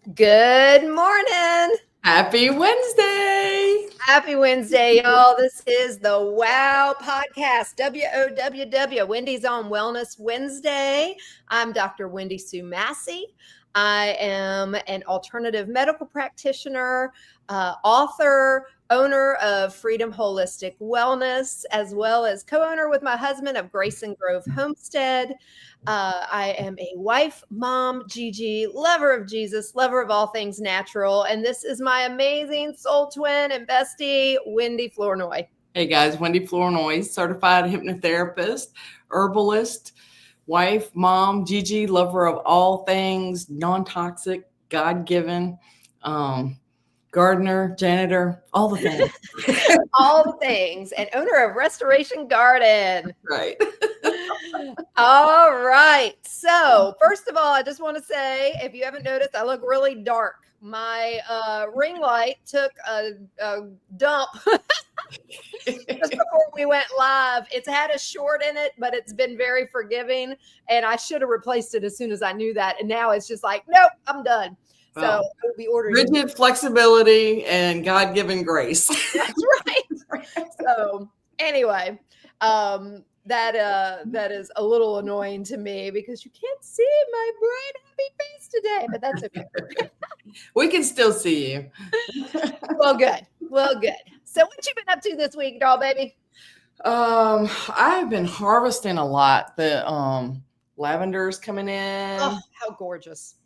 Good morning. Happy Wednesday. Happy Wednesday, y'all. This is the WOW podcast, WOWW, Wendy's on Wellness Wednesday. I'm Dr. Wendy Sue Massey. I am an alternative medical practitioner, author, owner of Freedom Holistic Wellness, as well as co-owner with my husband of Grace and Grove Homestead. I am a wife, mom, Gigi, lover of Jesus, lover of all things natural. And this is my amazing soul twin and bestie, Wendy Flournoy. Hey guys, Wendy Flournoy, certified hypnotherapist, herbalist, wife, mom, Gigi, lover of all things non-toxic, God-given, gardener, janitor, all the things. All the things, and owner of Restoration Garden. Right. All right. So, first of all, I just want to say, if you haven't noticed, I look really dark. My ring light took a dump just before we went live. It's had a short in it, but it's been very forgiving. And I should have replaced it as soon as I knew that. And now it's just like, nope, I'm done. So I will be ordering rigid flexibility and God-given grace. That's right. So anyway, that is a little annoying to me because you can't see my bright happy face today, but that's okay. We can still see you. Well, good. So what you been up to this week, doll baby? I've been harvesting a lot. The lavender's coming in. Oh, how gorgeous.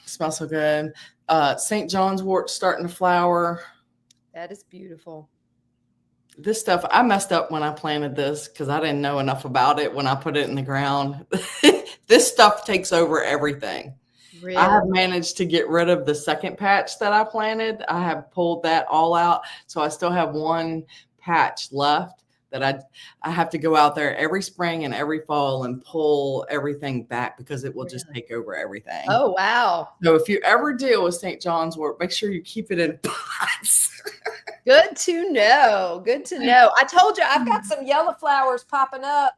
Smells so good. St. John's wort starting to flower. That is beautiful. This stuff, I messed up when I planted this because I didn't know enough about it when I put it in the ground. This stuff takes over everything. Really? I have managed to get rid of the second patch that I planted. I have pulled that all out. So I still have one patch left that I have to go out there every spring and every fall and pull everything back because it will just take over everything. Oh, wow. So if you ever deal with St. John's wort, make sure you keep it in pots. Good to know. I told you I've got some yellow flowers popping up.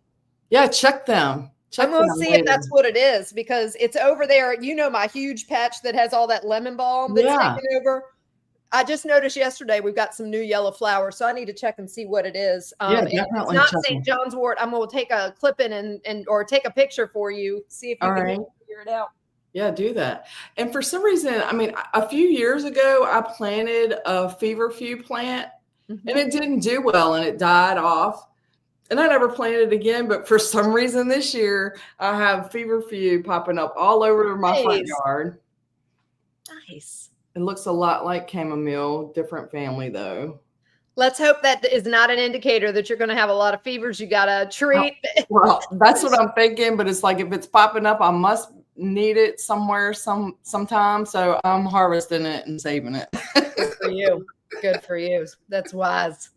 Yeah, check them. I'm going to see if that's what it is because it's over there. You know, my huge patch that has all that lemon balm that's taken over. I just noticed yesterday we've got some new yellow flowers, so I need to check and see what it is. Yeah, definitely. It's not St. John's wort. I'm going to take a clip in or take a picture for you, see if you can figure it out. Yeah, do that. And for some reason, I mean, a few years ago, I planted a feverfew plant and it didn't do well and it died off. And I never planted it again. But for some reason this year, I have feverfew popping up all over my front yard. Nice. It looks a lot like chamomile, different family though. Let's hope that is not an indicator that you're going to have a lot of fevers you got to treat. Well, that's what I'm thinking. But it's like if it's popping up, I must need it somewhere sometime. So I'm harvesting it and saving it. Good for you. That's wise.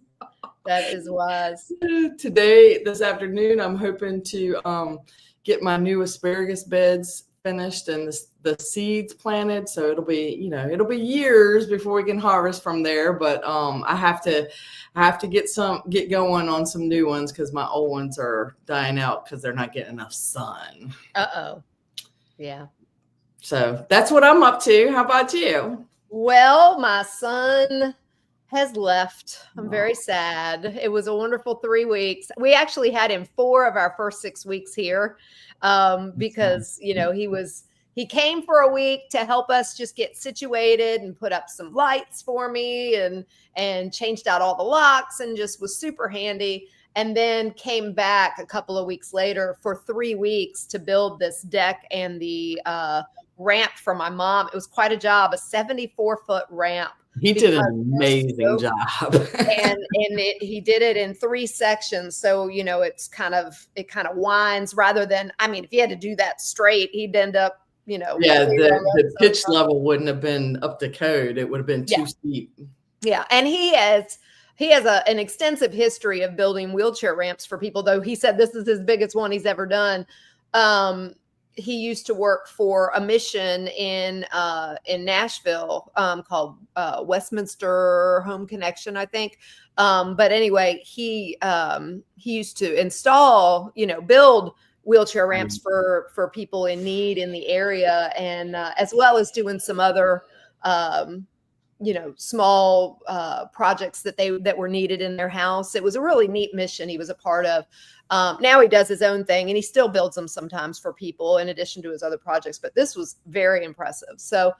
That is wise. This afternoon, I'm hoping to get my new asparagus beds finished and the seeds planted. So it'll be years before we can harvest from there. But I have to get going on some new ones because my old ones are dying out because they're not getting enough sun. Uh-oh. Yeah. So that's what I'm up to. How about you? Well, my son has left. I'm very sad. It was a wonderful 3 weeks. We actually had him 4 of our first 6 weeks here because, he came for a week to help us just get situated and put up some lights for me and changed out all the locks and just was super handy. And then came back a couple of weeks later for 3 weeks to build this deck and the ramp for my mom. It was quite a job, a 74-foot ramp. He did an amazing job. and he did it in 3 sections. So, it kind of winds rather than, if he had to do that straight, he'd end up, the pitch level wouldn't have been up to code. It would have been too steep. Yeah. And he has an extensive history of building wheelchair ramps for people, though he said this is his biggest one he's ever done. He used to work for a mission in Nashville called Westminster Home Connection, I think. But anyway, he used to install, build wheelchair ramps for people in need in the area, and as well as doing some other small projects that were needed in their house. It was a really neat mission he was a part of. Now he does his own thing, and he still builds them sometimes for people in addition to his other projects, but this was very impressive. So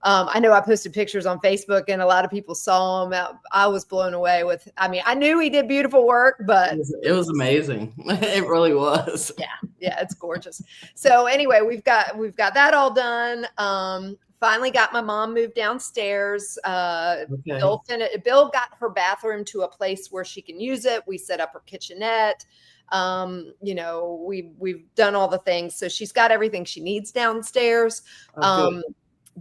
I know I posted pictures on Facebook and a lot of people saw him. I was blown away I knew he did beautiful work, but it was amazing. It really was. Yeah, it's gorgeous. So anyway, we've got that all done. Finally got my mom moved downstairs. Bill got her bathroom to a place where she can use it. We set up her kitchenette. We've done all the things. So she's got everything she needs downstairs.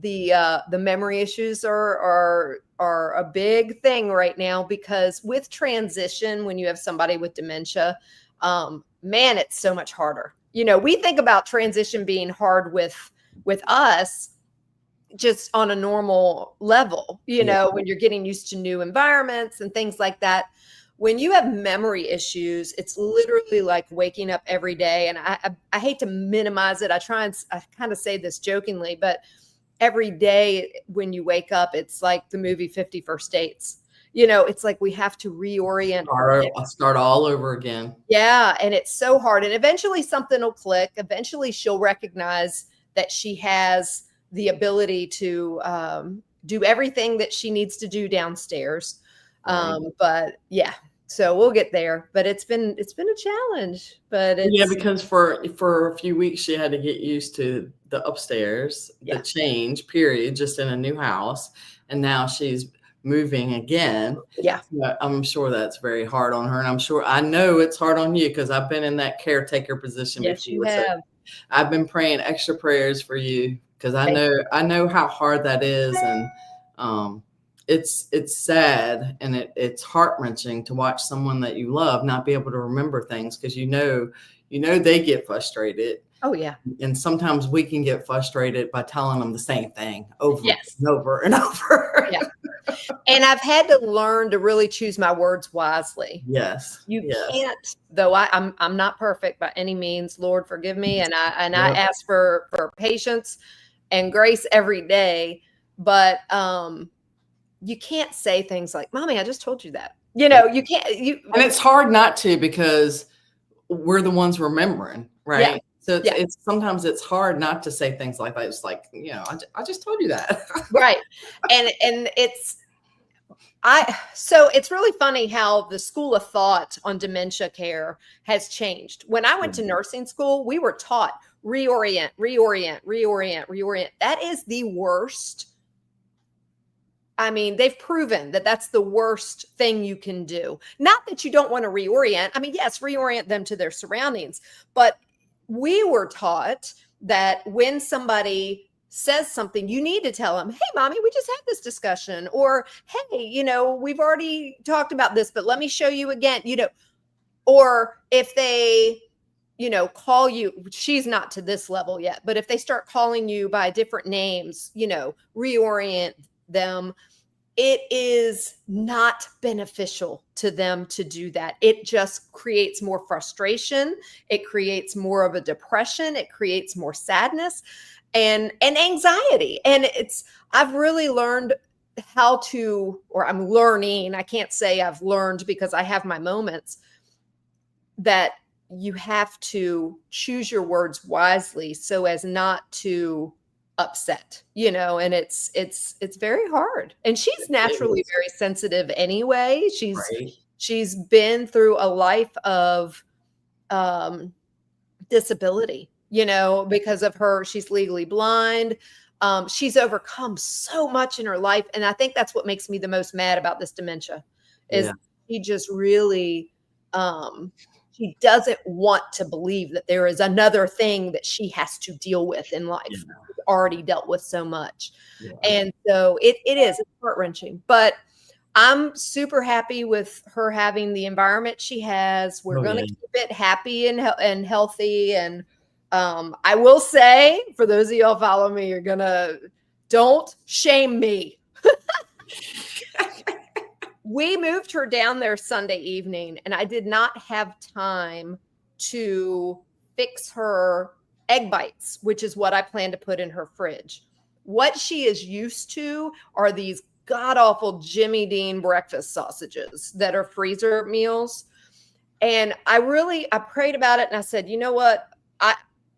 The memory issues are a big thing right now, because with transition, when you have somebody with dementia, man, it's so much harder. We think about transition being hard with us just on a normal level, when you're getting used to new environments and things like that. When you have memory issues, it's literally like waking up every day. And I hate to minimize it. I kind of say this jokingly, but every day when you wake up, it's like the movie 50 First Dates. It's like we have to reorient. Start all over again. Yeah. And it's so hard. And eventually something will click. Eventually she'll recognize that she has the ability to do everything that she needs to do downstairs. But yeah, so we'll get there. But it's been a challenge. But because for a few weeks she had to get used to the upstairs, the change period, just in a new house, and now she's moving again. Yeah, I'm sure that's very hard on her, and I know it's hard on you, because I've been in that caretaker position before. You have. So I've been praying extra prayers for you, because I know how hard that is, and it's sad, and it's heart-wrenching to watch someone that you love not be able to remember things, because they get frustrated. Oh yeah. And sometimes we can get frustrated by telling them the same thing over and over and over. Yeah. And I've had to learn to really choose my words wisely. Yes. You can't, though I'm not perfect by any means. Lord, forgive me. And I ask for patience and grace every day. But you can't say things like, "Mommy, I just told you that." You can't. And it's hard not to, because we're the ones remembering, right? Yeah. So sometimes it's hard not to say things like that. It's like, I just told you that. Right. And so it's really funny how the school of thought on dementia care has changed. When I went to nursing school, we were taught reorient. That is the worst. I mean, they've proven that that's the worst thing you can do. Not that you don't want to reorient. I mean, yes, reorient them to their surroundings, but we were taught that when somebody says something, you need to tell them, "Hey, Mommy, we just had this discussion," or, "Hey, we've already talked about this, but let me show you again," or if they, call you, she's not to this level yet, but if they start calling you by different names, reorient them. It is not beneficial to them to do that. It just creates more frustration. It creates more of a depression. It creates more sadness and anxiety. And I've really learned how to, or I'm learning, I can't say I've learned because I have my moments, that you have to choose your words wisely so as not to upset, and it's very hard. And she's naturally very sensitive anyway. She's been through a life of disability, because of she's legally blind. She's overcome so much in her life. And I think that's what makes me the most mad about this dementia is she just really, she doesn't want to believe that there is another thing that she has to deal with in life. She's already dealt with so much. And so it's heart-wrenching, but I'm super happy with her having the environment she has. We're going to keep it happy and healthy. And I will say, for those of y'all follow me, don't shame me. We moved her down there Sunday evening, and I did not have time to fix her egg bites, which is what I plan to put in her fridge. What she is used to are these god-awful Jimmy Dean breakfast sausages that are freezer meals. And I prayed about it and I said, you know what?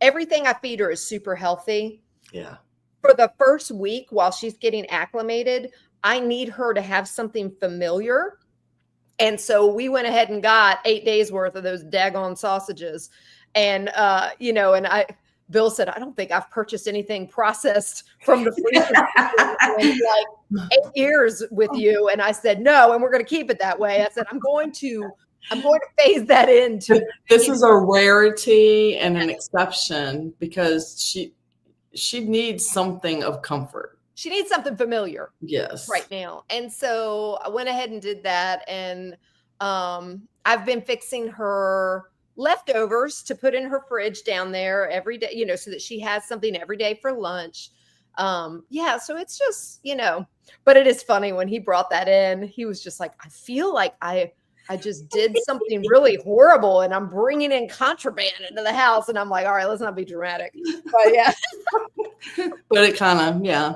Everything I feed her is super healthy. Yeah. For the first week while she's getting acclimated, I need her to have something familiar. And so we went ahead and got 8 days worth of those daggone sausages. And, Bill said, I don't think I've purchased anything processed from the freezer in like 8 years with you. And I said, no, and we're going to keep it that way. I said, I'm going to phase that into. This is a rarity and an exception because she needs something of comfort. She needs something familiar. Yes. Right now. And so I went ahead and did that. And I've been fixing her leftovers to put in her fridge down there every day, so that she has something every day for lunch. So it's just, but it is funny when he brought that in, he was just like, I feel like I just did something really horrible and I'm bringing in contraband into the house. And I'm like, all right, let's not be dramatic. But yeah. But it kind of, yeah.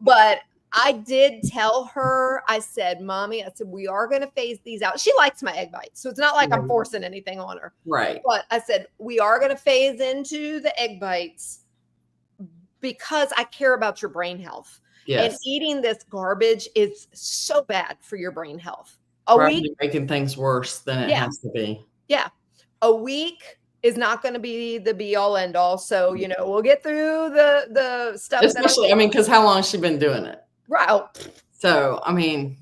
But I did tell her, I said, Mommy, we are going to phase these out. She likes my egg bites. So it's not like I'm forcing anything on her. Right. But I said, we are going to phase into the egg bites because I care about your brain health. Yes. And eating this garbage is so bad for your brain health. Making things worse than it has to be. Yeah. A week is not going to be the be all end all. So, we'll get through the stuff. Especially, because how long has she been doing it? Right. So,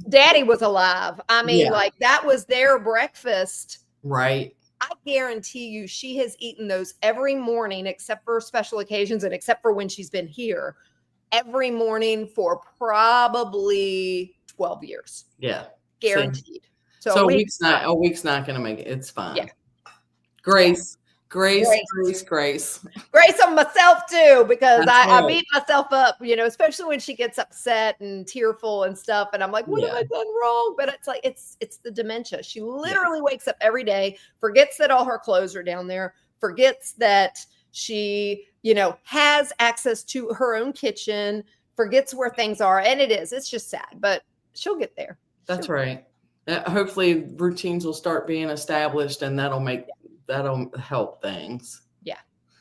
Daddy was alive. Like that was their breakfast. Right. I guarantee you she has eaten those every morning, except for special occasions and except for when she's been here, every morning for probably 12 years. Yeah. Guaranteed. So a week's not going to make it. It's fine. Yeah. Grace on myself too, because I beat myself up, especially when she gets upset and tearful and stuff. And I'm like, what have I done wrong? But it's like, it's the dementia. She literally wakes up every day, forgets that all her clothes are down there, forgets that she, has access to her own kitchen, forgets where things are. And it's just sad, but she'll get there. That's right. Hopefully routines will start being established and that'll help things.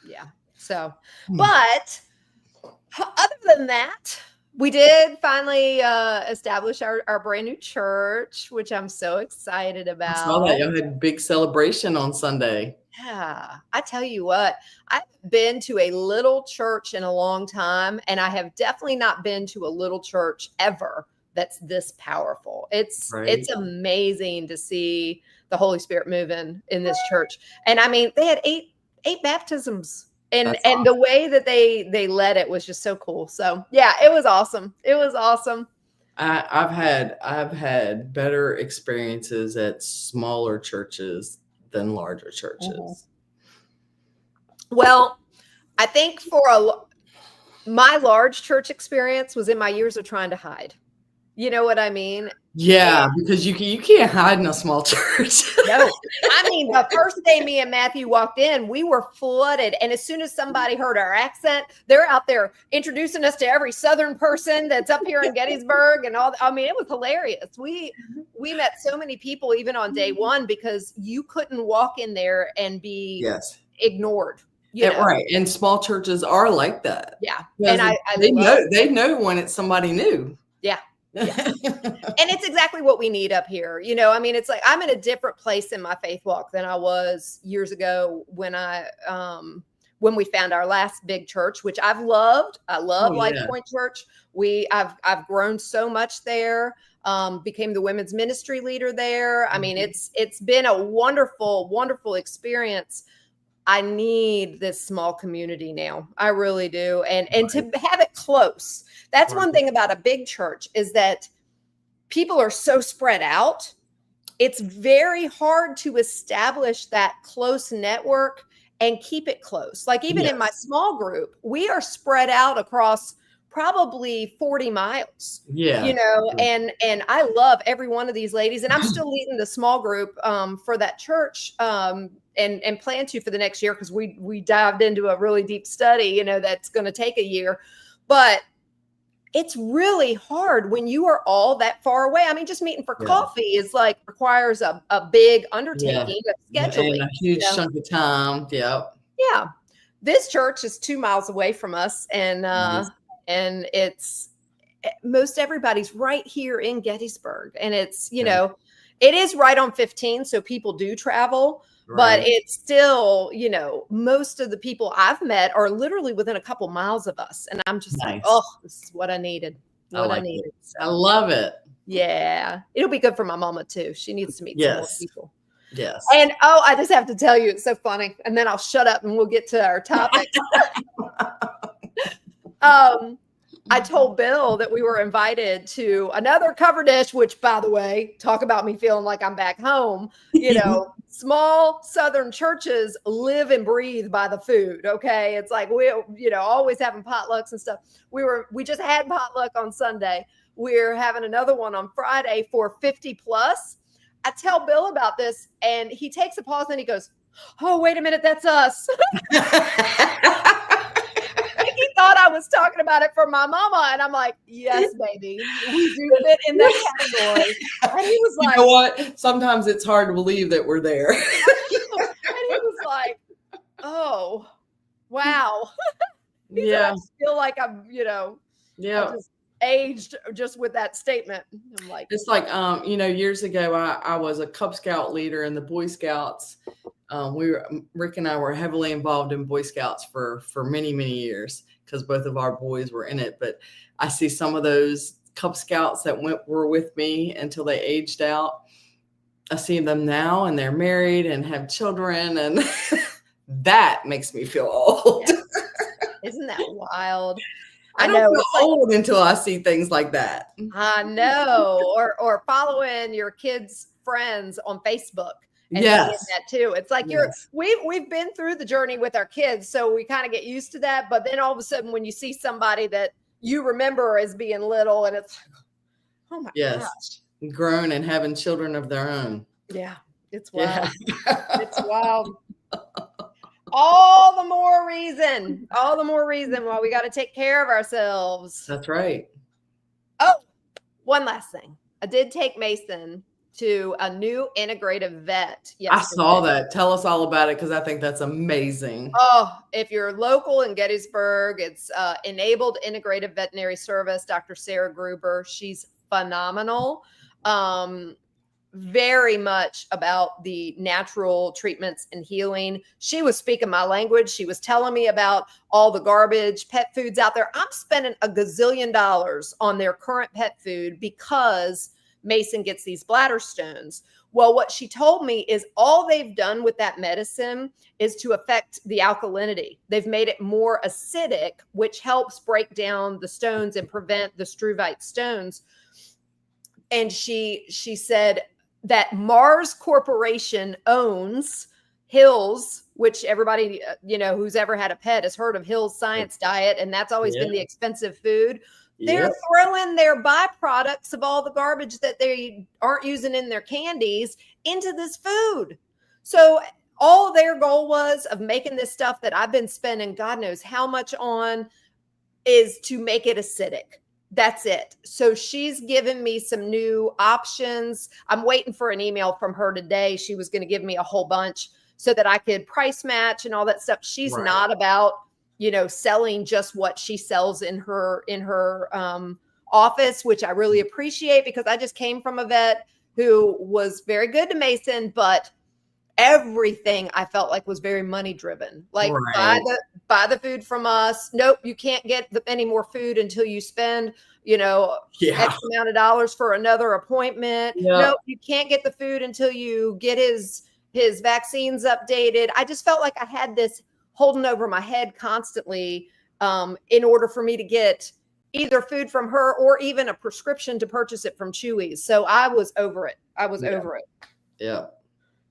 Yeah. So, but other than that, we did finally establish our brand new church, which I'm so excited about. I saw that y'all had a big celebration on Sunday. Yeah, I tell you what, I've been to a little church in a long time, and I have definitely not been to a little church ever that's this powerful. It's amazing to see the Holy Spirit moving in this church. And they had eight baptisms, and awesome. The way that they led it was just so cool. So yeah, it was awesome. I've had better experiences at smaller churches than larger churches. Mm-hmm. Well, I think my large church experience was in my years of trying to hide. You know what I mean? Yeah, because you can't hide in a small church. No, the first day me and Matthew walked in, we were flooded. And as soon as somebody heard our accent, they're out there introducing us to every Southern person that's up here in Gettysburg and all. It was hilarious. We met so many people even on day one because you couldn't walk in there and be ignored. Right. And small churches are like that. Yeah. And they know when it's somebody new. Yeah. Yeah. And it's exactly what we need up here. It's like I'm in a different place in my faith walk than I was years ago when we found our last big church, which I've loved. I love Life Point Church. I've grown so much there. Became the women's ministry leader there. It's been a wonderful, wonderful experience. I need this small community now. I really do. And to have it close. That's one thing about a big church is that people are so spread out. It's very hard to establish that close network and keep it close. Like even in my small group, we are spread out across probably 40 miles. Yeah. And I love every one of these ladies, and I'm still leading the small group for that church and plan to for the next year, because we dived into a really deep study, that's going to take a year. But it's really hard when you are all that far away. I mean, just meeting for coffee is requires a big undertaking of scheduling. And a huge chunk of time. Yep. Yeah. This church is 2 miles away from us, and it's most everybody's right here in Gettysburg, and it's it is right on 15, so people do travel. But it's still, most of the people I've met are literally within a couple miles of us. And I'm just like, oh, this is what I needed. I needed. So, I love it. Yeah. It'll be good for my mama too. She needs to meet some more people. Yes. And I just have to tell you, it's so funny. And then I'll shut up and we'll get to our topic. I told Bill that we were invited to another cover dish, which, by the way, talk about me feeling like I'm back home. Small Southern churches live and breathe by the food. Okay. It's like, we, always having potlucks and stuff. We just had potluck on Sunday. We're having another one on Friday for 50 plus. I tell Bill about this, and he takes a pause and he goes, "Oh, wait a minute. That's us." He thought I was talking about it for my mama. And I'm like, yes, baby, we do fit in that category. And he was like, you know what? Sometimes it's hard to believe that we're there. And he was like, oh, wow. I feel like I'm, I just aged just with that statement. I'm like, it's like, years ago, I was a Cub Scout leader in the Boy Scouts. Rick and I were heavily involved in Boy Scouts for many, many years, because both of our boys were in it. But I see some of those Cub Scouts that were with me until they aged out. I see them now, and they're married and have children, and that makes me feel old. Yeah. Isn't that wild? I don't feel old until I see things like that. I know. Or following your kids' friends on Facebook. And that too. It's like we've been through the journey with our kids, so we kind of get used to that. But then all of a sudden, when you see somebody that you remember as being little, and it's like, oh my gosh, grown and having children of their own. Yeah, it's wild. It's wild. All the more reason why we got to take care of ourselves. That's right. Oh, one last thing. I did take Mason to a new integrative vet yesterday. I saw that. Tell us all about it, because I think that's amazing. Oh, if you're local in Gettysburg, it's Enabled Integrative Veterinary Service, Dr. Sarah Gruber. She's phenomenal. Very much about the natural treatments and healing. She was speaking my language. She was telling me about all the garbage pet foods out there. I'm spending $1 gazillion on their current pet food because Mason gets these bladder stones. Well, what she told me is all they've done with that medicine is to affect the alkalinity. They've made it more acidic, which helps break down the stones and prevent the struvite stones. And she said that Mars Corporation owns Hills, which everybody, who's ever had a pet has heard of Hills Science Diet. And that's always been the expensive food. They're throwing their byproducts of all the garbage that they aren't using in their candies into this food. So all their goal was of making this stuff that I've been spending God knows how much on is to make it acidic. That's it. So she's given me some new options. I'm waiting for an email from her today. She was going to give me a whole bunch so that I could price match and all that stuff. She's not about selling just what she sells in her office, which I really appreciate, because I just came from a vet who was very good to Mason, but everything I felt like was very money driven. Like buy the food from us. Nope, you can't get any more food until you spend, X amount of dollars for another appointment. Nope, you can't get the food until you get his vaccines updated. I just felt like I had this holding over my head constantly in order for me to get either food from her or even a prescription to purchase it from Chewy's. So I was over it. Over it. Yeah.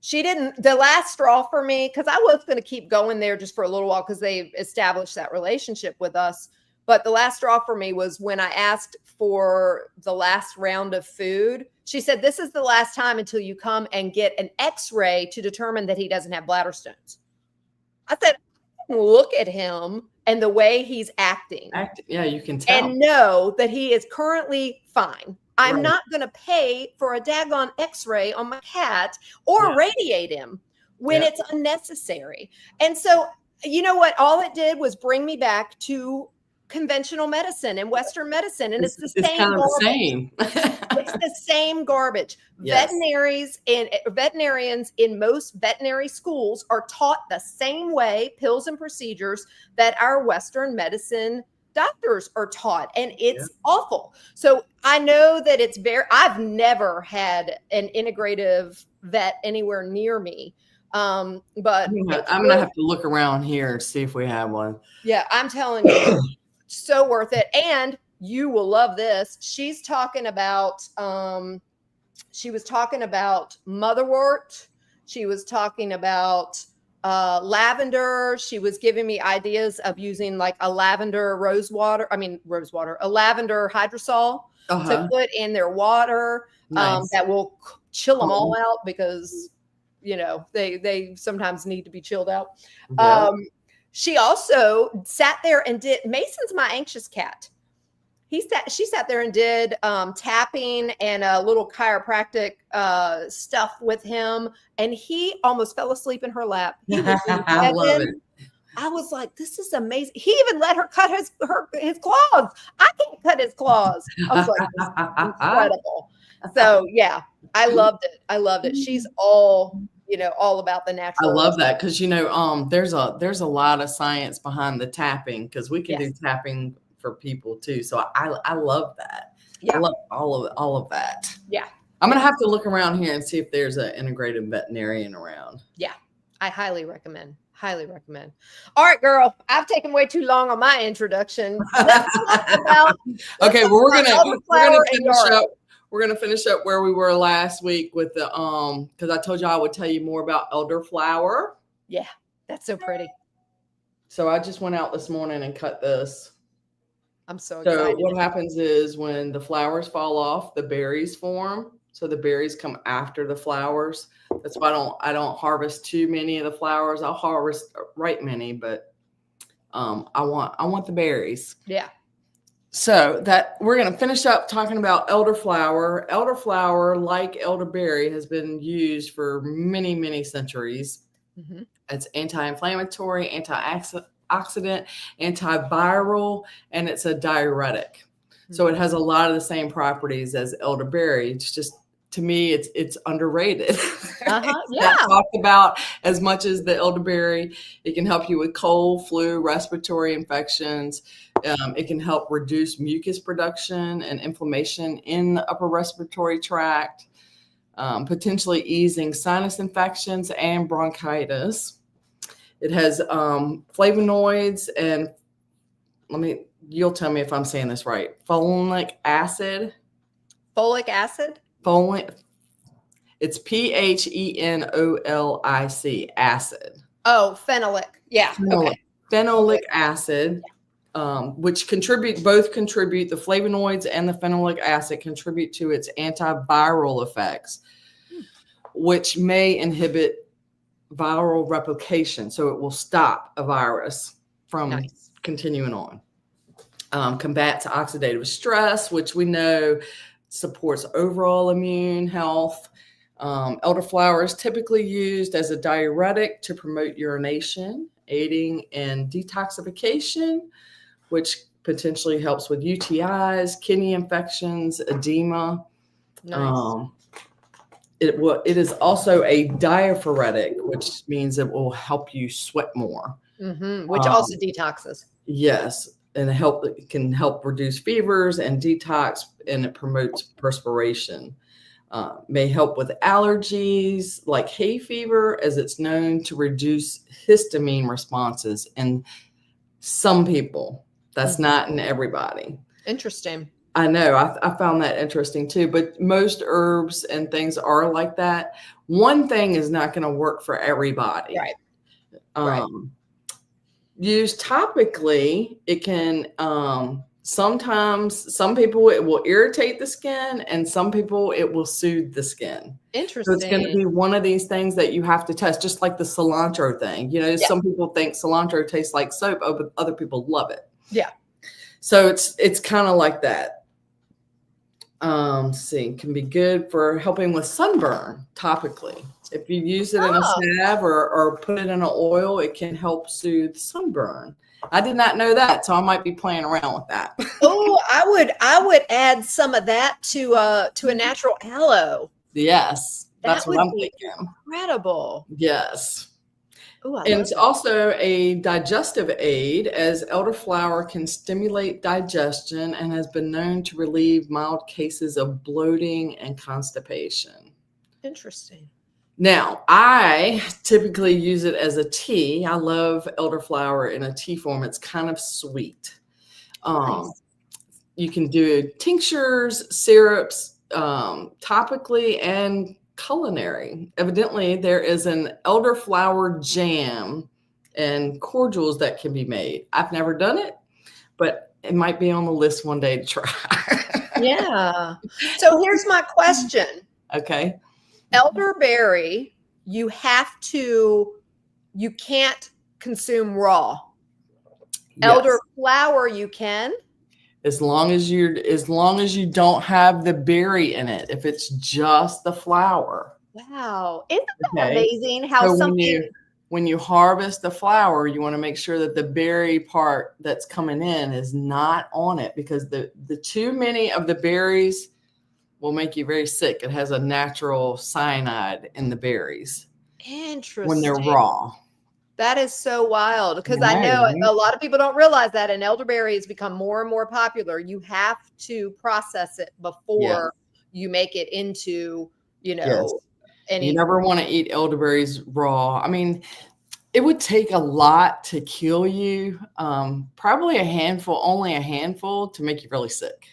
The last straw for me, because I was going to keep going there just for a little while because they established that relationship with us, But the last straw for me was when I asked for the last round of food. She said, this is the last time until you come and get an x-ray to determine that he doesn't have bladder stones. I said, look at him and the way he's acting. Yeah, you can tell. And know that he is currently fine. I'm Right. not going to pay for a daggone x-ray on my cat or radiate him when it's unnecessary. And so, you know what? All it did was bring me back to conventional medicine and Western medicine. And it's the same. It's kind of the same. It's the same garbage. Yes. Veterinarians in most veterinary schools are taught the same way, pills and procedures, that our Western medicine doctors are taught, and it's awful. So I know that I've never had an integrative vet anywhere near me. But I'm gonna have to look around here and see if we have one. Yeah, I'm telling you, so worth it. And you will love this. She was talking about motherwort. She was talking about lavender. She was giving me ideas of using like a lavender a lavender hydrosol to put in their water. Nice. That will chill them all out, because they sometimes need to be chilled out. She also sat there and did, Mason's my anxious cat. She sat there and did tapping and a little chiropractic stuff with him, and he almost fell asleep in her lap. I love it. I was like, this is amazing. He even let her cut his claws. I can't cut his claws. I was like, this is incredible. So yeah, I loved it. She's all about the natural. I love that, because there's a lot of science behind the tapping, because we can do tapping for people too. So I love that. I love all of that. Yeah. I'm gonna have to look around here and see if there's an integrated veterinarian around. Yeah, I highly recommend. All right, girl, I've taken way too long on my introduction. Let's talk about. Okay, well, we're gonna finish up where we were last week with the because I told you I would tell you more about elderflower. Yeah, that's so pretty. So I just went out this morning and cut this. I'm so excited. So what happens is when the flowers fall off, the berries form. So the berries come after the flowers. That's why I don't harvest too many of the flowers. I'll harvest right many, but I want the berries. Yeah. So that we're going to finish up talking about elderflower. Elderflower, like elderberry, has been used for many, many centuries. Mm-hmm. It's anti-inflammatory, antioxidant, antiviral, and it's a diuretic. Mm-hmm. So it has a lot of the same properties as elderberry. It's just, to me, it's underrated. Yeah. Not talked about as much as the elderberry. It can help you with cold, flu, respiratory infections. It can help reduce mucus production and inflammation in the upper respiratory tract, potentially easing sinus infections and bronchitis. It has flavonoids and you'll tell me if I'm saying this right. Folic acid. It's phenolic acid. Oh, phenolic. Yeah. Okay. Phenolic acid, which both contribute, the flavonoids and the phenolic acid contribute to its antiviral effects, which may inhibit viral replication. So it will stop a virus from continuing on. Combats oxidative stress, which we know supports overall immune health. Elderflower is typically used as a diuretic to promote urination, aiding in detoxification, which potentially helps with UTIs, kidney infections, edema. Nice. It is also a diaphoretic, which means it will help you sweat more. Mm-hmm. Which also detoxes. Yes. And it can help reduce fevers and detox, and it promotes perspiration. May help with allergies like hay fever, as it's known to reduce histamine responses in some people. That's not in everybody. Interesting. I know. I found that interesting too. But most herbs and things are like that. One thing is not going to work for everybody. Right. used topically, it can sometimes some people it will irritate the skin, and some people it will soothe the skin. So it's going to Interesting. be one of these things that you have to test, just like the cilantro thing. You know, Yeah. some people think cilantro tastes like soap, but other people love it. Yeah. So it's kind of like that. See, can be good for helping with sunburn topically. If you use it in a salve or put it in an oil, it can help soothe sunburn. I did not know that, so I might be playing around with that. Oh, I would add some of that to a natural aloe. Yes, that's That what would I'm be thinking. incredible. Yes. Oh, I And love it's that. also a digestive aid, as elderflower can stimulate digestion and has been known to relieve mild cases of bloating and constipation. Interesting. Now, I typically use it as a tea. I love elderflower in a tea form. It's kind of sweet. Nice. You can do tinctures, syrups, topically and culinary. Evidently, there is an elderflower jam and cordials that can be made. I've never done it, but it might be on the list one day to try. Yeah. So here's my question. Okay. Elderberry, you can't consume raw. Yes. Elderflower, you can. As long as you don't have the berry in it, if it's just the flower. Wow. Isn't that Okay. amazing how So something when you harvest the flower, you want to make sure that the berry part that's coming in is not on it, because the too many of the berries will make you very sick. It has a natural cyanide in the berries when they're interesting. raw. That is so wild, because I Right, know right? a lot of people don't realize that, and elderberry has become more and more popular. You have to process it before you make it into, Yes. You any. never want to eat elderberries raw. I mean, it would take a lot to kill you. Probably only a handful to make you really sick.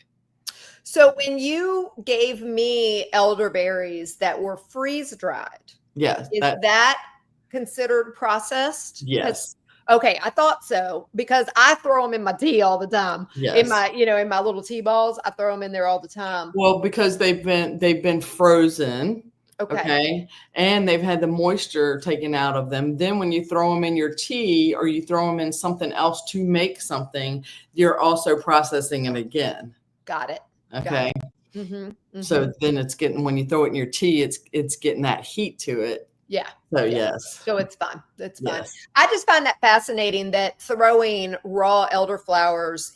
So when you gave me elderberries that were freeze dried, Yes. is that considered processed? Yes. Okay, I thought so, because I throw them in my tea all the time. Yes. In my little tea balls, I throw them in there all the time. Well, because they've been frozen. Okay. And they've had the moisture taken out of them. Then when you throw them in your tea or you throw them in something else to make something, you're also processing it again. Got it. Okay. Got it. Mm-hmm. So then when you throw it in your tea, it's getting that heat to it. Yeah. So yes. So it's fine. It's fine. Yes. I just find that fascinating that throwing raw elderflowers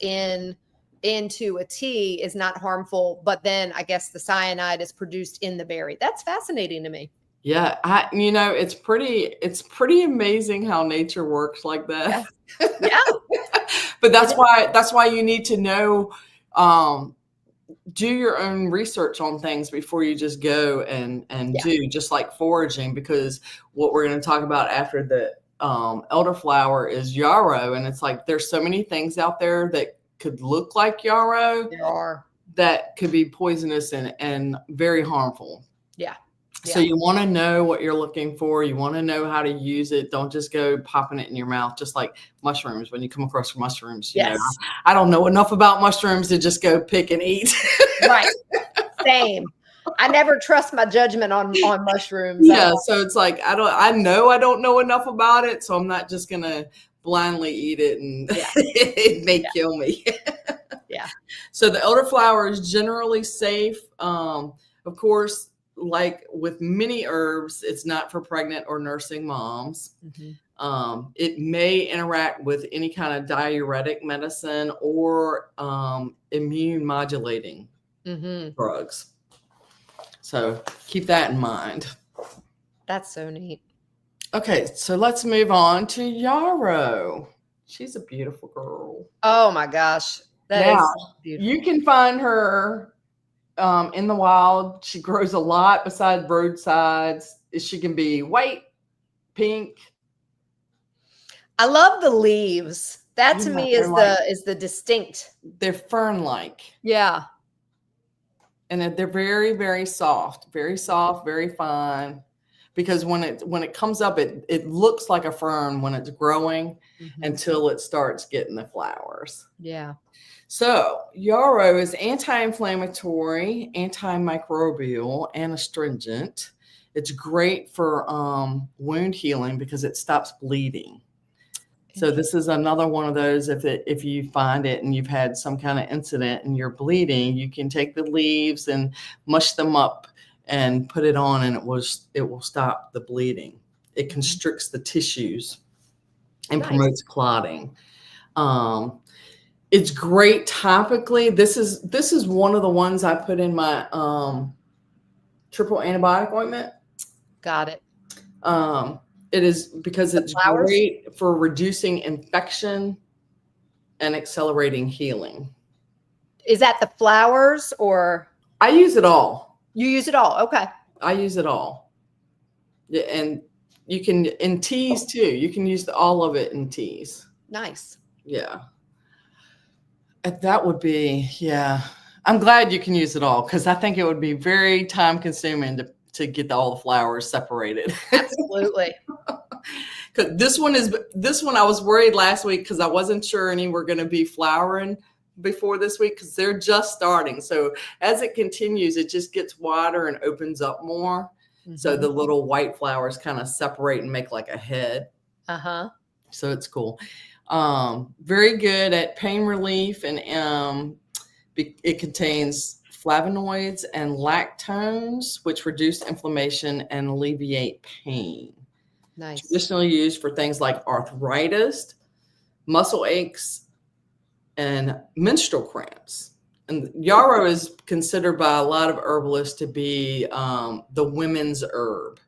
into a tea is not harmful, but then I guess the cyanide is produced in the berry. That's fascinating to me. Yeah, it's pretty amazing how nature works like that. Yeah. But that's why you need to know, do your own research on things before you just go and do, just like foraging, because what we're going to talk about after the elderflower is yarrow, and it's like there's so many things out there that could look like yarrow. There are. That could be poisonous and very harmful. Yeah. So you want to know what you're looking for. You want to know how to use it. Don't just go popping it in your mouth, just like mushrooms. When you come across mushrooms, you know, I don't know enough about mushrooms to just go pick and eat. Right. Same. I never trust my jjudgment on mushrooms. Yeah. So it's like, I don't know enough about it. So I'm not just going to blindly eat it, and it may kill me. Yeah. So the elderflower is generally safe. Of course, like with many herbs, it's not for pregnant or nursing moms. Mm-hmm. It may interact with any kind of diuretic medicine or immune modulating drugs. So keep that in mind. That's so neat. Okay, so let's move on to yarrow. She's a beautiful girl. Oh my gosh. That is beautiful. You can find her in the wild. She grows a lot besides roadsides. She can be white, pink. I love the leaves. That to me is the distinct. They're fern-like. Yeah. And they're very, very soft, very fine. because when it comes up, it looks like a fern when it's growing until it starts getting the flowers. Yeah. So yarrow is anti-inflammatory, antimicrobial, and astringent. It's great for wound healing because it stops bleeding. So this is another one of those, if you find it and you've had some kind of incident and you're bleeding, you can take the leaves and mush them up and put it on, and it will stop the bleeding. It constricts the tissues and promotes clotting. It's great topically. This is one of the ones I put in my triple antibiotic ointment. Got it. It is because it's great for reducing infection and accelerating healing. Is that the flowers, or? I use it all. You use it all. Okay. I use it all. Yeah, and you can in teas too. You can use all of it in teas. Nice. Yeah. That would be, yeah. I'm glad you can use it all, because I think it would be very time consuming to get all the flowers separated. Absolutely. Because this one I was worried last week because I wasn't sure any were going to be flowering before this week, because they're just starting. So as it continues, it just gets wider and opens up more. So the little white flowers kind of separate and make like a head. So it's cool. Very good at pain relief, and it contains flavonoids and lactones, which reduce inflammation and alleviate pain. Nice. Traditionally used for things like arthritis, muscle aches, and menstrual cramps. And yarrow is considered by a lot of herbalists to be the women's herb,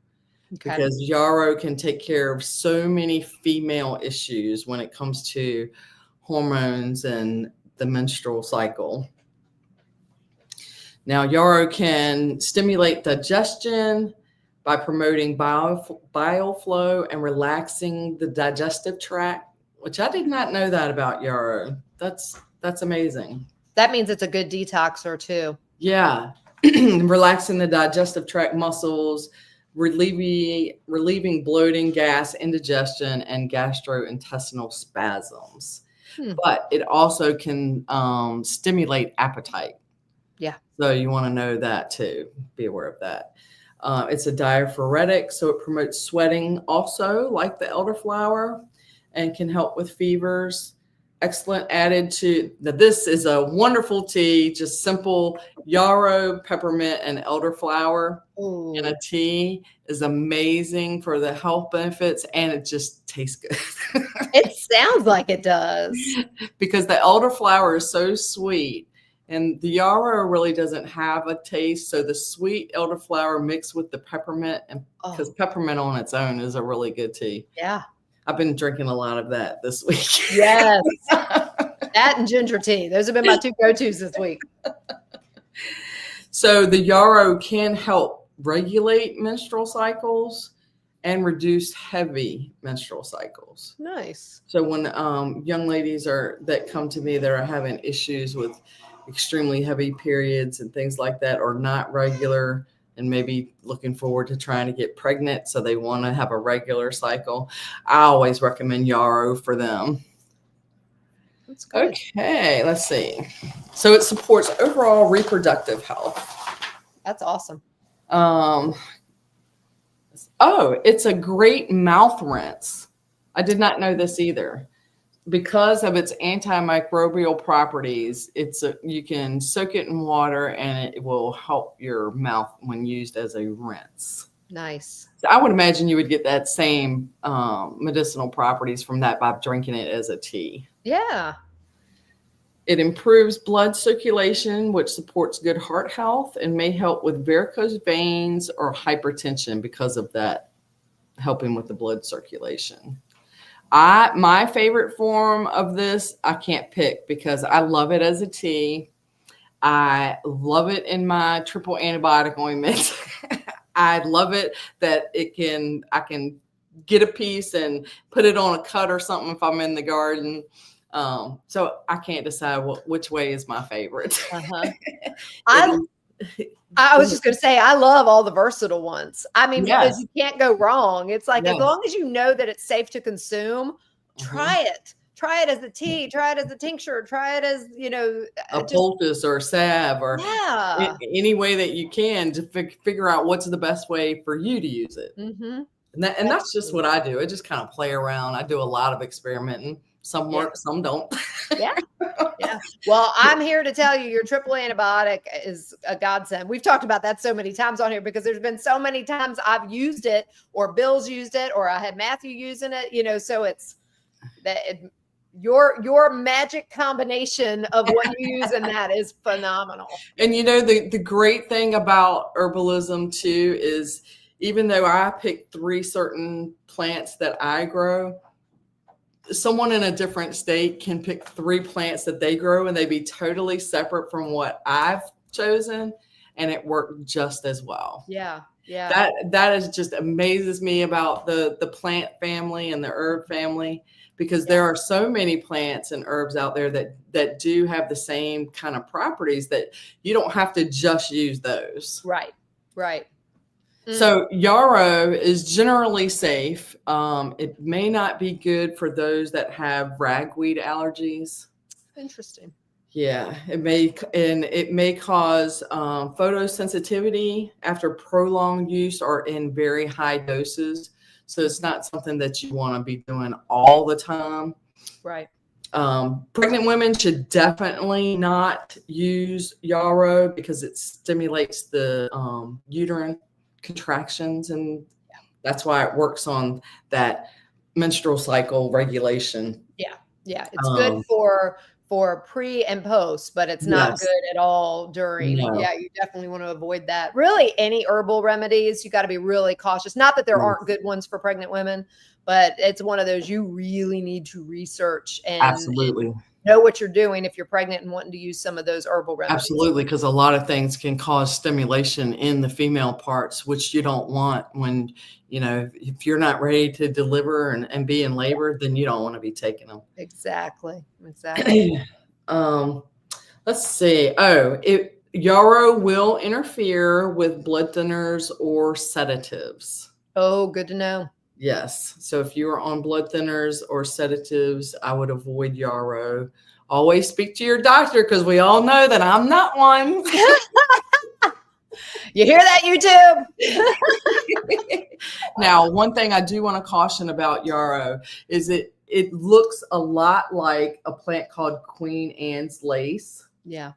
because yarrow can take care of so many female issues when it comes to hormones and the menstrual cycle. Now, yarrow can stimulate digestion by promoting bile flow and relaxing the digestive tract, which I did not know that about yarrow. That's amazing. That means it's a good detoxer too. Yeah. Relaxing the digestive tract muscles, relieving bloating, gas, indigestion, and gastrointestinal spasms. But it also can stimulate appetite. Yeah. So you want to know that too. Be aware of that. It's a diaphoretic, so it promotes sweating also, like the elderflower, and can help with fevers. Excellent added to, now this is a wonderful tea, just simple yarrow, peppermint, and elderflower in a tea is amazing for the health benefits, and it just tastes good. It sounds like it does. Because the elderflower is so sweet, and the yarrow really doesn't have a taste. So the sweet elderflower mixed with the peppermint, and because peppermint on its own is a really good tea. Yeah. I've been drinking a lot of that this week. Yes. That and ginger tea. Those have been my two go-tos this week. So the yarrow can help regulate menstrual cycles and reduce heavy menstrual cycles. Nice. So when young ladies that come to me that are having issues with extremely heavy periods and things like that, or not regular, and maybe looking forward to trying to get pregnant, so they want to have a regular cycle, I always recommend yarrow for them. That's good. Okay, let's see. So it supports overall reproductive health. That's awesome. It's a great mouth rinse. I did not know this either. Because of its antimicrobial properties, you can soak it in water, and it will help your mouth when used as a rinse. Nice. So I would imagine you would get that same medicinal properties from that by drinking it as a tea. Yeah. It improves blood circulation, which supports good heart health and may help with varicose veins or hypertension because of that, helping with the blood circulation. My favorite form of this, I can't pick, because I love it as a tea. I love it in my triple antibiotic ointment. I love it that I can get a piece and put it on a cut or something if I'm in the garden. So I can't decide which way is my favorite. I was just going to say, I love all the versatile ones. I mean, because Yes. you can't go wrong. It's like, as Yes. long as you know that it's safe to consume, try Mhm. it. Try it as a tea, try it as a tincture, try it as, A just, poultice or a salve or yeah. any way that you can to figure out what's the best way for you to use it. Mm-hmm. And that's just what I do. I just kind of play around. I do a lot of experimenting. Some Yeah. work, some don't. Yeah. Yeah. Well, I'm here to tell you your triple antibiotic is a godsend. We've talked about that so many times on here because there's been so many times I've used it or Bill's used it or I had Matthew using it, so it's that your magic combination of what you use in that is phenomenal. And the great thing about herbalism too is even though I pick 3 certain plants that I grow, someone in a different state can pick 3 plants that they grow and they be totally separate from what I've chosen, and it worked just as well. Yeah. Yeah. That is just amazes me about the plant family and the herb family, because there are so many plants and herbs out there that do have the same kind of properties that you don't have to just use those. Right. Right. So yarrow is generally safe. It may not be good for those that have ragweed allergies. Interesting. Yeah, it may cause photosensitivity after prolonged use or in very high doses. So it's not something that you want to be doing all the time. Right. Pregnant women should definitely not use yarrow because it stimulates the uterine contractions, and that's why it works on that menstrual cycle regulation. Yeah, it's good for pre and post, but it's not Yes. good at all during. No. Yeah, you definitely want to avoid that. Really, any herbal remedies, you got to be really cautious. Not that there aren't good ones for pregnant women, but it's one of those you really need to research and Absolutely. know what you're doing if you're pregnant and wanting to use some of those herbal remedies. Absolutely, because a lot of things can cause stimulation in the female parts, which you don't want when, if you're not ready to deliver and be in labor, then you don't want to be taking them. Exactly. Let's see. Yarrow will interfere with blood thinners or sedatives. Oh, good to know. Yes. So if you are on blood thinners or sedatives, I would avoid yarrow. Always speak to your doctor because we all know that I'm not one. You hear that, YouTube? Now, one thing I do want to caution about yarrow is it looks a lot like a plant called Queen Anne's lace. Yeah.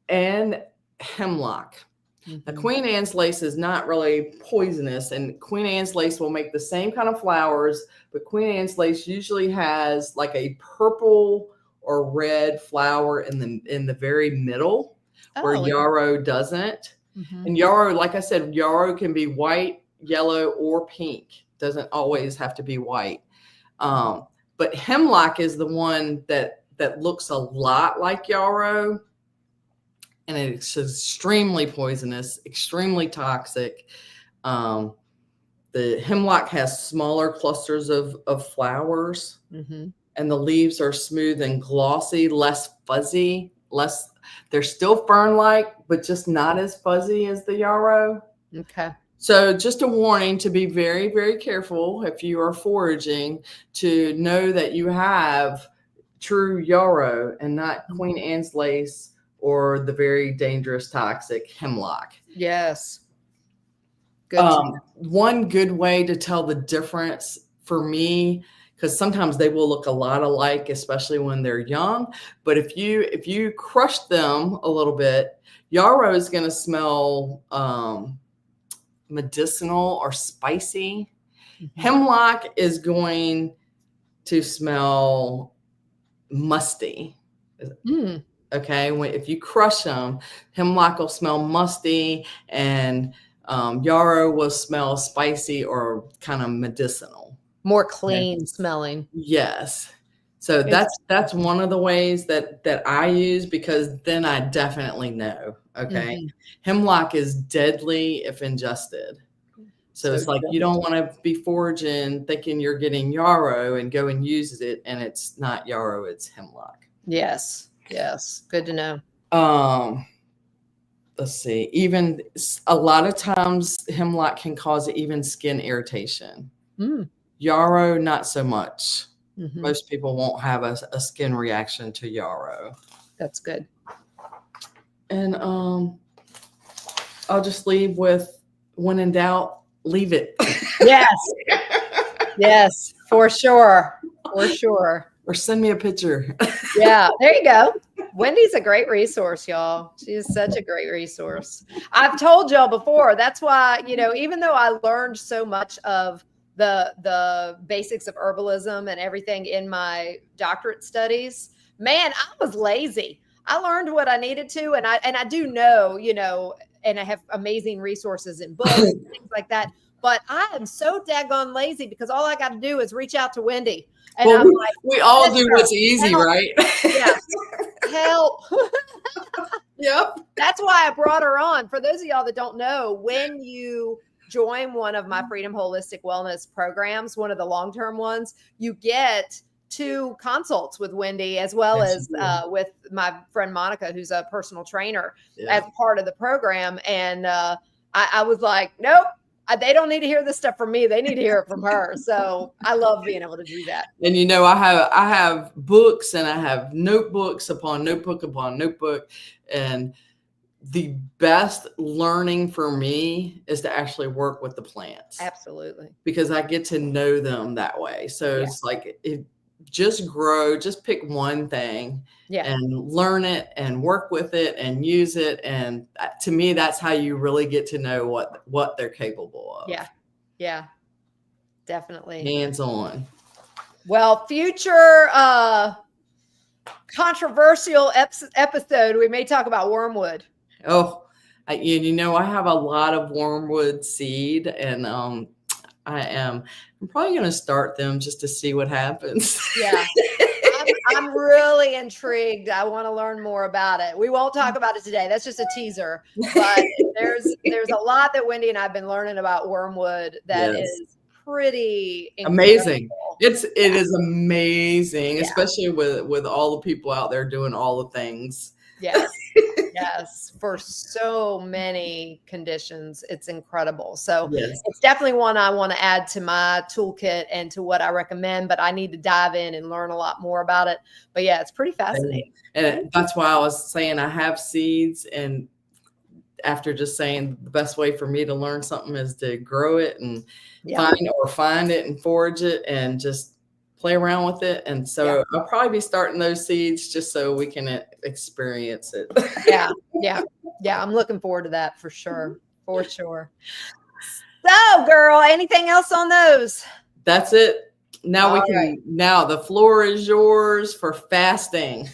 And hemlock. Now, Queen Anne's lace is not really poisonous, and Queen Anne's lace will make the same kind of flowers, but Queen Anne's lace usually has like a purple or red flower in the very middle, where yarrow doesn't. And yarrow, like I said, yarrow can be white, yellow, or pink. Doesn't always have to be white. But hemlock is the one that looks a lot like yarrow. And it's extremely poisonous, extremely toxic. The hemlock has smaller clusters of flowers, and the leaves are smooth and glossy, less fuzzy, they're still fern-like, but just not as fuzzy as the yarrow. Okay. So just a warning to be very, very careful if you are foraging, to know that you have true yarrow and not Queen Anne's lace or the very dangerous toxic hemlock. Yes. Good. One good way to tell the difference for me, because sometimes they will look a lot alike, especially when they're young. But if you crush them a little bit, yarrow is going to smell medicinal or spicy. Hemlock is going to smell musty. Okay, if you crush them, hemlock will smell musty, and yarrow will smell spicy or kind of medicinal, more clean smelling. Yes. So that's one of the ways that I use, because then I definitely know. Okay, hemlock is deadly if ingested. So it's like you don't want to be foraging thinking you're getting yarrow and go and use it, and it's not yarrow, it's hemlock. Yes. Good to know. let's see, even a lot of times hemlock can cause even skin irritation. Yarrow, not so much. Most people won't have a skin reaction to yarrow. That's good. And I'll just leave with, when in doubt, leave it. Yes. Yes, for sure. For sure. Or send me a picture. Yeah, there you go. Wendy's a great resource, y'all. She is such a great resource. I've told y'all before, that's why, even though I learned so much of the basics of herbalism and everything in my doctorate studies, man, I was lazy. I learned what I needed to, and I do know, and I have amazing resources in books and things like that. But I am so daggone lazy because all I got to do is reach out to Wendy. And well, I'm like, we all do what's easy, help. Right? Yeah. Help. Yep. That's why I brought her on. For those of y'all that don't know, when you join one of my Freedom Holistic Wellness programs, one of the long-term ones, you get 2 consults with Wendy, as well as with my friend Monica, who's a personal trainer, as part of the program. And I was like, nope. They don't need to hear this stuff from me. They need to hear it from her. So I love being able to do that. And I have books, and I have notebooks upon notebook upon notebook. And the best learning for me is to actually work with the plants. Absolutely. Because I get to know them that way. So it's like, just grow, just pick one thing and learn it and work with it and use it. And to me, that's how you really get to know what they're capable of. Yeah. Yeah, definitely. Hands on. Well, future controversial episode, we may talk about wormwood. Oh, I have a lot of wormwood seed, and I'm probably going to start them just to see what happens. Yeah. I'm really intrigued. I want to learn more about it. We won't talk about it today. That's just a teaser. But there's a lot that Wendy and I have been learning about wormwood that is pretty amazing. It is amazing, especially with all the people out there doing all the things. Yes. Yes, for so many conditions. It's incredible. So it's definitely one I want to add to my toolkit and to what I recommend, but I need to dive in and learn a lot more about it. But yeah, it's pretty fascinating. And that's why I was saying I have seeds, and after just saying the best way for me to learn something is to grow it and find it and forage it and just play around with it. And so I'll probably be starting those seeds just so we can experience it. Yeah. I'm looking forward to that for sure. For sure. So, girl, anything else on those? That's it. Now now the floor is yours for fasting.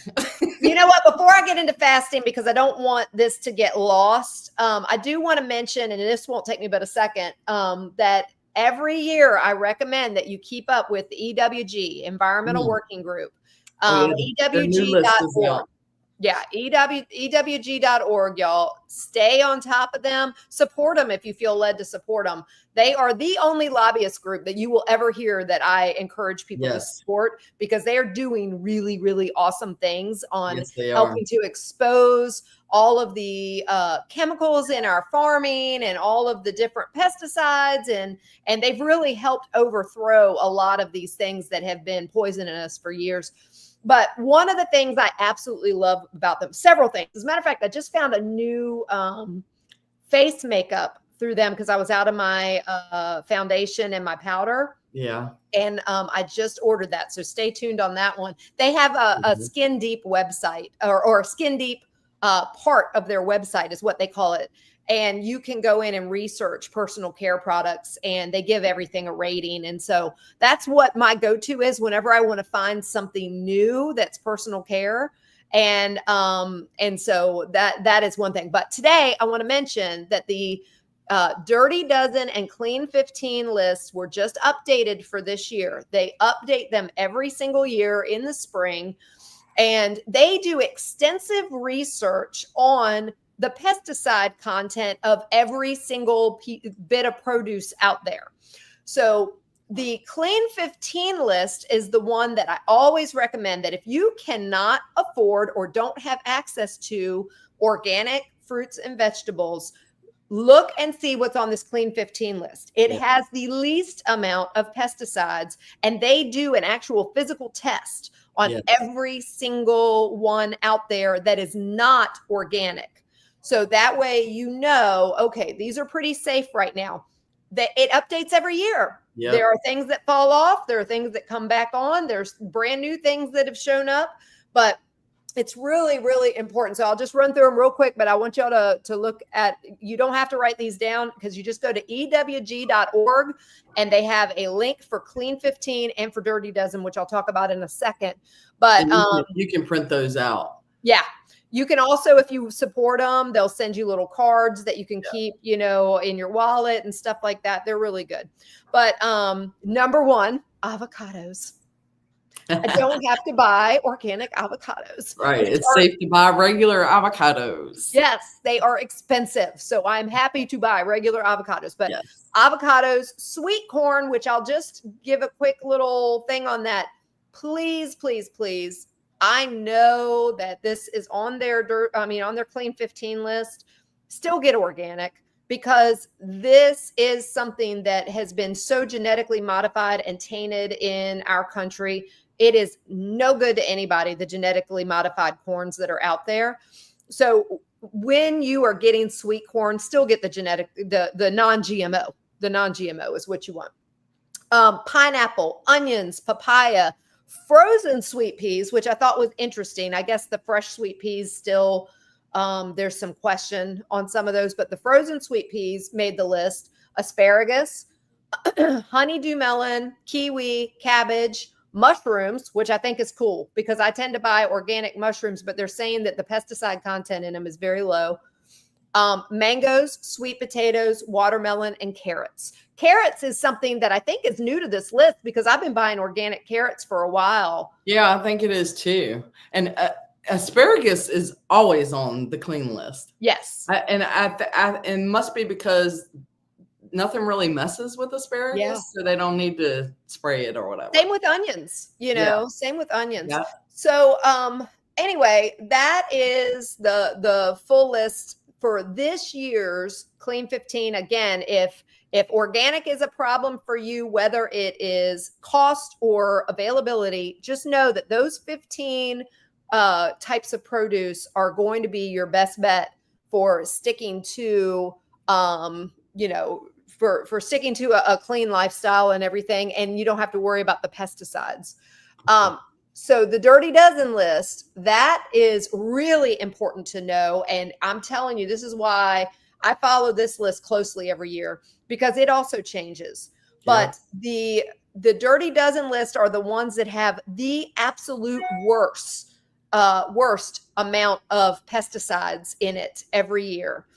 You know what? Before I get into fasting, because I don't want this to get lost, I do want to mention, and this won't take me but a second, that every year I recommend that you keep up with the EWG, Environmental Working Group, EWG.org. Yeah, EWG.org, y'all. Stay on top of them. Support them if you feel led to support them. They are the only lobbyist group that you will ever hear that I encourage people to support, because they are doing really, really awesome things on helping to expose all of the chemicals in our farming and all of the different pesticides. And they've really helped overthrow a lot of these things that have been poisoning us for years. But one of the things I absolutely love about them, several things. As a matter of fact, I just found a new face makeup through them because I was out of my foundation and my powder. Yeah. And I just ordered that. So stay tuned on that one. They have a Skin Deep website or Skin Deep part of their website is what they call it. And you can go in and research personal care products, and they give everything a rating. And so that's what my go-to is whenever I want to find something new that's personal care. And so that is one thing. But today I want to mention that the Dirty Dozen and Clean 15 lists were just updated for this year. They update them every single year in the spring, and they do extensive research on the pesticide content of every single bit of produce out there. So the Clean 15 list is the one that I always recommend, that if you cannot afford or don't have access to organic fruits and vegetables, look and see what's on this Clean 15 list. It has the least amount of pesticides, and they do an actual physical test on every single one out there that is not organic. So that way, you know, okay, these are pretty safe right now. That it updates every year. There are things that fall off. There are things that come back on. There's brand new things that have shown up, but it's really, really important. So I'll just run through them real quick, but I want y'all to look at, you don't have to write these down because you just go to ewg.org and they have a link for Clean 15 and for Dirty Dozen, which I'll talk about in a second. But you can print those out. Yeah. You can also, if you support them, they'll send you little cards that you can keep, you know, in your wallet and stuff like that. They're really good. But number one, avocados. I don't have to buy organic avocados. Right. It's safe to buy regular avocados. Yes, they are expensive. So I'm happy to buy regular avocados. But avocados, sweet corn, which I'll just give a quick little thing on that. Please, please, please. I know that this is on their on their Clean 15 list. Still get organic, because this is something that has been so genetically modified and tainted in our country. It is no good to anybody, the genetically modified corns that are out there. So when you are getting sweet corn, still get the non-GMO. The non-GMO is what you want. Pineapple, onions, papaya, frozen sweet peas, which I thought was interesting. I guess the fresh sweet peas still, there's some question on some of those, but the frozen sweet peas made the list. Asparagus, honeydew melon, kiwi, cabbage, mushrooms, which I think is cool because I tend to buy organic mushrooms, but they're saying that the pesticide content in them is very low. Mangoes, sweet potatoes, watermelon, and carrots. Carrots is something that I think is new to this list because I've been buying organic carrots for a while. Yeah, I think it is too. And asparagus is always on the clean list. Yes. And it must be because nothing really messes with asparagus, so they don't need to spray it or whatever. Same with onions, same with onions. Yeah. So anyway, that is the full list for this year's Clean 15. Again, if organic is a problem for you, whether it is cost or availability, just know that those 15 types of produce are going to be your best bet for sticking to, for sticking to a clean lifestyle and everything, and you don't have to worry about the pesticides. So the Dirty Dozen list, that is really important to know. And I'm telling you, this is why I follow this list closely every year, because it also changes. But the Dirty Dozen list are the ones that have the absolute worst amount of pesticides in it every year.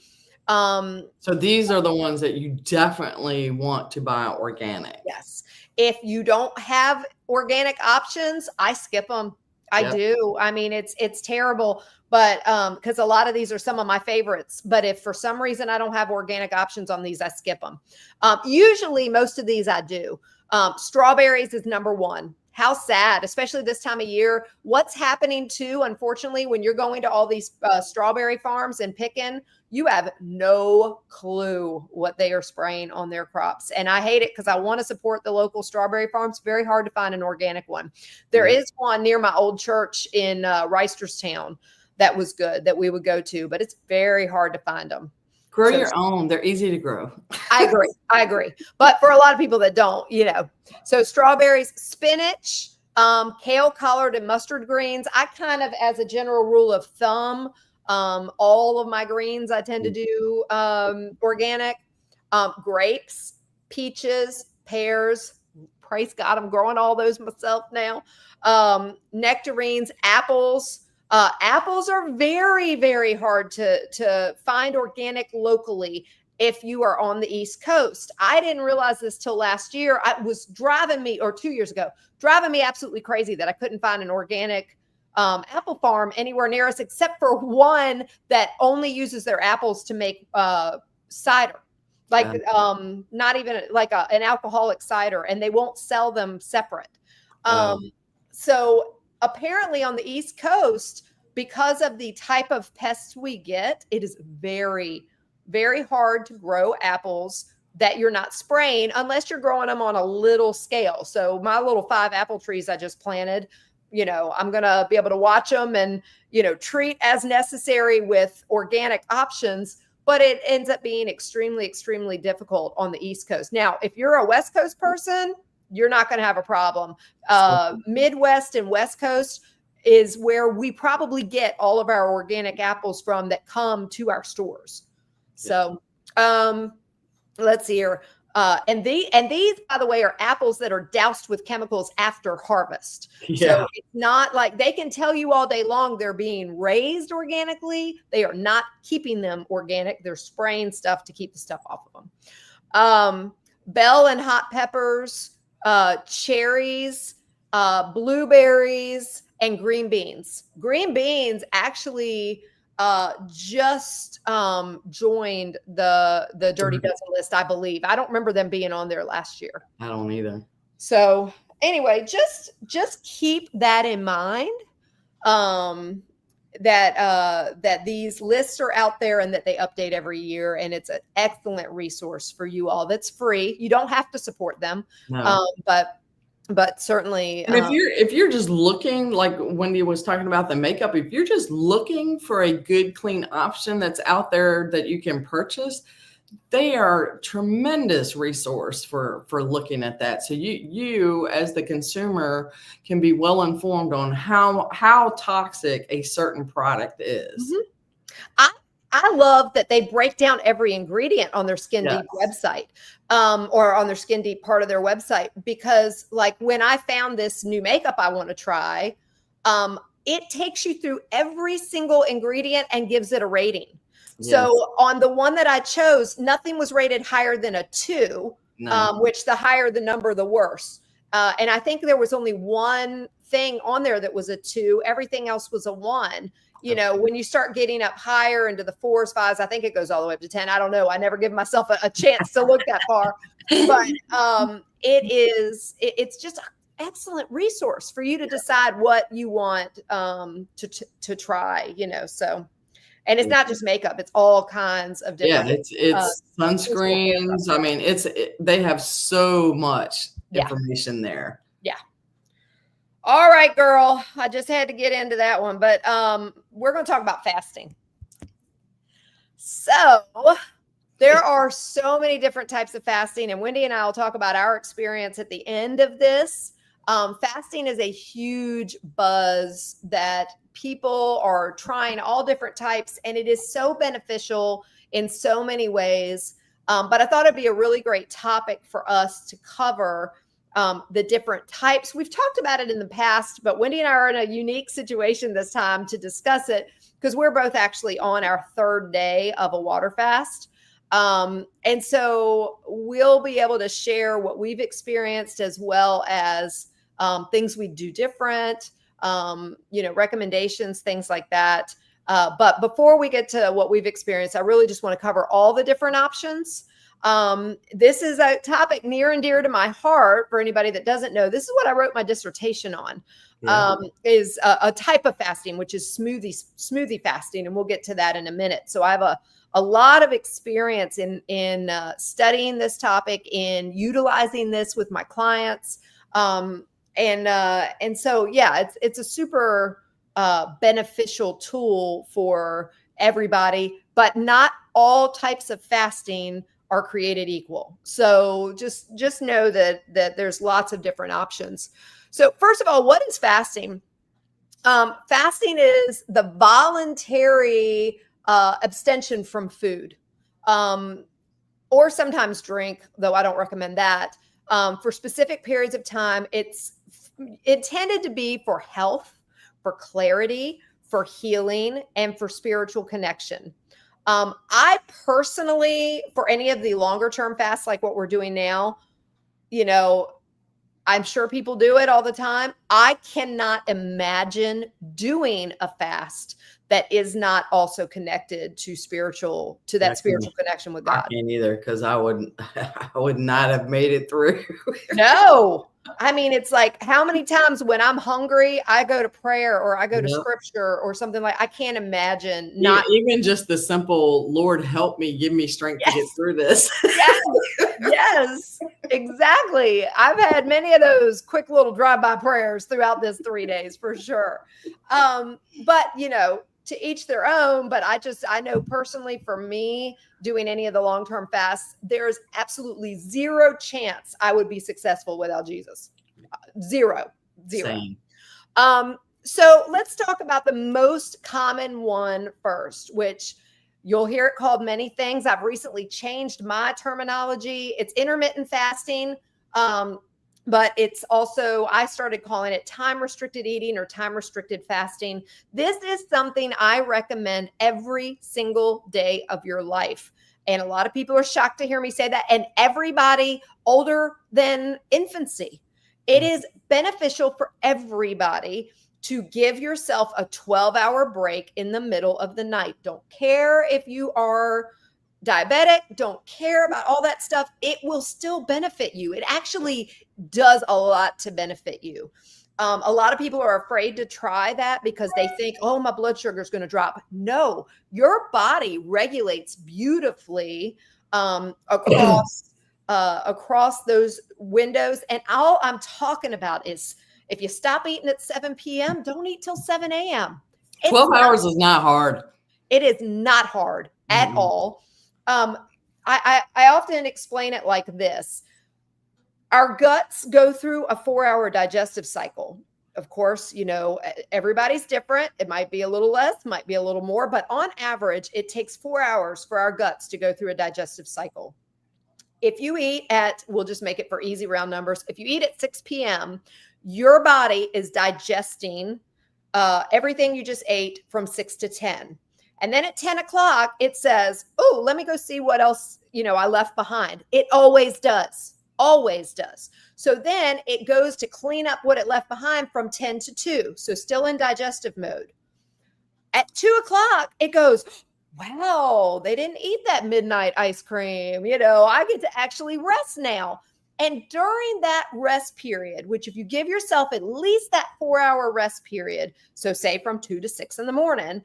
So these are the ones that you definitely want to buy organic. Yes. If you don't have organic options, I skip them. I do. I mean, it's terrible, but because a lot of these are some of my favorites. But if for some reason I don't have organic options on these, I skip them. Usually most of these I do. Strawberries is number one. How sad, especially this time of year. What's happening too, unfortunately, when you're going to all these strawberry farms and picking, you have no clue what they are spraying on their crops. And I hate it because I want to support the local strawberry farms. Very hard to find an organic one. There is one near my old church in Reisterstown that was good that we would go to, but it's very hard to find them. Grow your own. They're easy to grow. I agree. But for a lot of people that don't, so strawberries, spinach, kale, collard, and mustard greens. I kind of, as a general rule of thumb, all of my greens, I tend to do organic. Grapes, peaches, pears. Praise God, I'm growing all those myself now. Nectarines, apples. Apples are very, very hard to find organic locally if you are on the East Coast. I didn't realize this till last year. It was driving me, or 2 years ago, driving me absolutely crazy that I couldn't find an organic apple farm anywhere near us, except for one that only uses their apples to make cider. Like not even like an alcoholic cider, and they won't sell them separate. So apparently on the East Coast, because of the type of pests we get, it is very, very hard to grow apples that you're not spraying unless you're growing them on a little scale. So my little 5 apple trees I just planted, I'm going to be able to watch them and, treat as necessary with organic options, but it ends up being extremely, extremely difficult on the East Coast. Now, if you're a West Coast person, you're not going to have a problem. Midwest and West Coast is where we probably get all of our organic apples from that come to our stores. So, let's see here. And these, by the way, are apples that are doused with chemicals after harvest. Yeah. So it's not like they can tell you all day long they're being raised organically. They are not keeping them organic. They're spraying stuff to keep the stuff off of them. Bell and hot peppers, cherries, blueberries, and green beans. Green beans actually just joined the Dirty Dozen list, I believe. I don't remember them being on there last year. I don't either. So anyway, just keep that in mind. That these lists are out there and that they update every year, and it's an excellent resource for you all. That's free. You don't have to support them, No. but certainly. And if you're just looking, like Wendy was talking about the makeup, if you're just looking for a good, clean option that's out there that you can purchase, they are a tremendous resource for looking at that. So you as the consumer can be well informed on how toxic a certain product is. Mm-hmm. I love that they break down every ingredient on their Skin Deep website, or on their Skin Deep part of their website, because like when I found this new makeup I want to try, it takes you through every single ingredient and gives it a rating. Yes. So on the one that I chose, nothing was rated higher than a 2, which the higher the number, the worse. And I think there was only one thing on there that was a 2. Everything else was a 1. When you start getting up higher into the 4s, 5s, I think it goes all the way up to 10. I don't know. I never give myself a chance to look that far, but it's just an excellent resource for you to decide what you want to try. So. And it's not just makeup; it's all kinds of different. Yeah, it's sunscreens. I mean, they have so much information there. Yeah. All right, girl. I just had to get into that one, but we're going to talk about fasting. So there are so many different types of fasting, and Wendy and I will talk about our experience at the end of this. Fasting is a huge buzz that people are trying all different types, and it is so beneficial in so many ways. But I thought it'd be a really great topic for us to cover the different types. We've talked about it in the past, but Wendy and I are in a unique situation this time to discuss it because we're both actually on our 3rd day of a water fast. And so we'll be able to share what we've experienced as well as things we do different, recommendations, things like that. But before we get to what we've experienced, I really just want to cover all the different options. This is a topic near and dear to my heart. For anybody that doesn't know, this is what I wrote my dissertation on, is a type of fasting, which is smoothie fasting. And we'll get to that in a minute. So I have a lot of experience in studying this topic, in utilizing this with my clients. And so, it's a super beneficial tool for everybody, but not all types of fasting are created equal. So just know that there's lots of different options. So first of all, what is fasting? Fasting is the voluntary abstention from food, or sometimes drink, though I don't recommend that, for specific periods of time. It's intended to be for health, for clarity, for healing, and for spiritual connection. I personally, for any of the longer term fasts like what we're doing now, I'm sure people do it all the time. I cannot imagine doing a fast that is not also connected to that spiritual connection with God. I can't either, because I would not have made it through. No. I mean, it's like how many times when I'm hungry, I go to prayer or I go to scripture or something like, I can't imagine not even just the simple, Lord, help me, give me strength to get through this. Yes, exactly. I've had many of those quick little drive-by prayers throughout this 3 days for sure. But to each their own, but I know personally for me doing any of the long-term fasts, there's absolutely zero chance I would be successful without Jesus. Zero. Same. So let's talk about the most common one first, which you'll hear it called many things. I've recently changed my terminology. It's intermittent fasting. But it's also, I started calling it time-restricted eating or time-restricted fasting. This is something I recommend every single day of your life. And a lot of people are shocked to hear me say that. And everybody older than infancy. It is beneficial for everybody to give yourself a 12-hour break in the middle of the night. Don't care if you are diabetic, don't care about all that stuff. It will still benefit you. It actually does a lot to benefit you. A lot of people are afraid to try that because they think, oh, my blood sugar is going to drop. No, your body regulates beautifully across those windows. And all I'm talking about is if you stop eating at 7 p.m., don't eat till 7 a.m. 12 hours is not hard. It is not hard at all. I often explain it like this. Our guts go through a 4-hour digestive cycle. Of course, everybody's different. It might be a little less, might be a little more, but on average, it takes 4 hours for our guts to go through a digestive cycle. If you eat we'll just make it for easy round numbers. If you eat at 6 p.m., your body is digesting everything you just ate from 6 to 10. And then at 10 o'clock, it says, oh, let me go see what else, I left behind. It always does. Always does. So then it goes to clean up what it left behind from 10 to 2. So still in digestive mode. At 2 o'clock, it goes, wow, they didn't eat that midnight ice cream. I get to actually rest now. And during that rest period, which if you give yourself at least that 4-hour rest period, so say from 2 to 6 in the morning,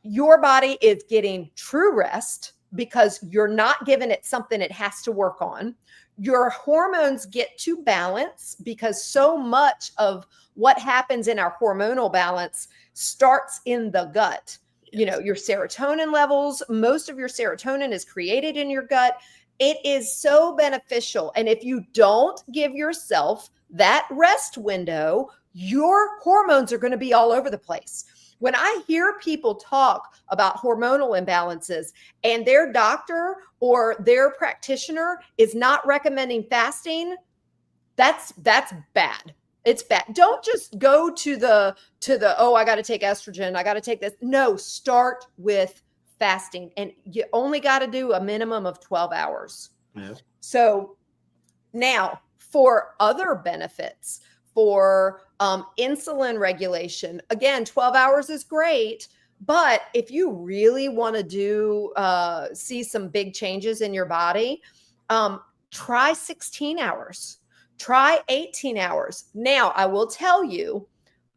your body is getting true rest because you're not giving it something it has to work on. Your hormones get to balance because so much of what happens in our hormonal balance starts in the gut. Your serotonin levels, most of your serotonin is created in your gut. It is so beneficial. And if you don't give yourself that rest window, your hormones are going to be all over the place. When I hear people talk about hormonal imbalances and their doctor or their practitioner is not recommending fasting, that's bad. It's bad. Don't just go to the, oh, I got to take estrogen. I got to take this. No, start with fasting. And you only got to do a minimum of 12 hours. Yeah. So now for other benefits, for insulin regulation, again, 12 hours is great. But if you really want to see some big changes in your body, try 16 hours. Try 18 hours. Now, I will tell you,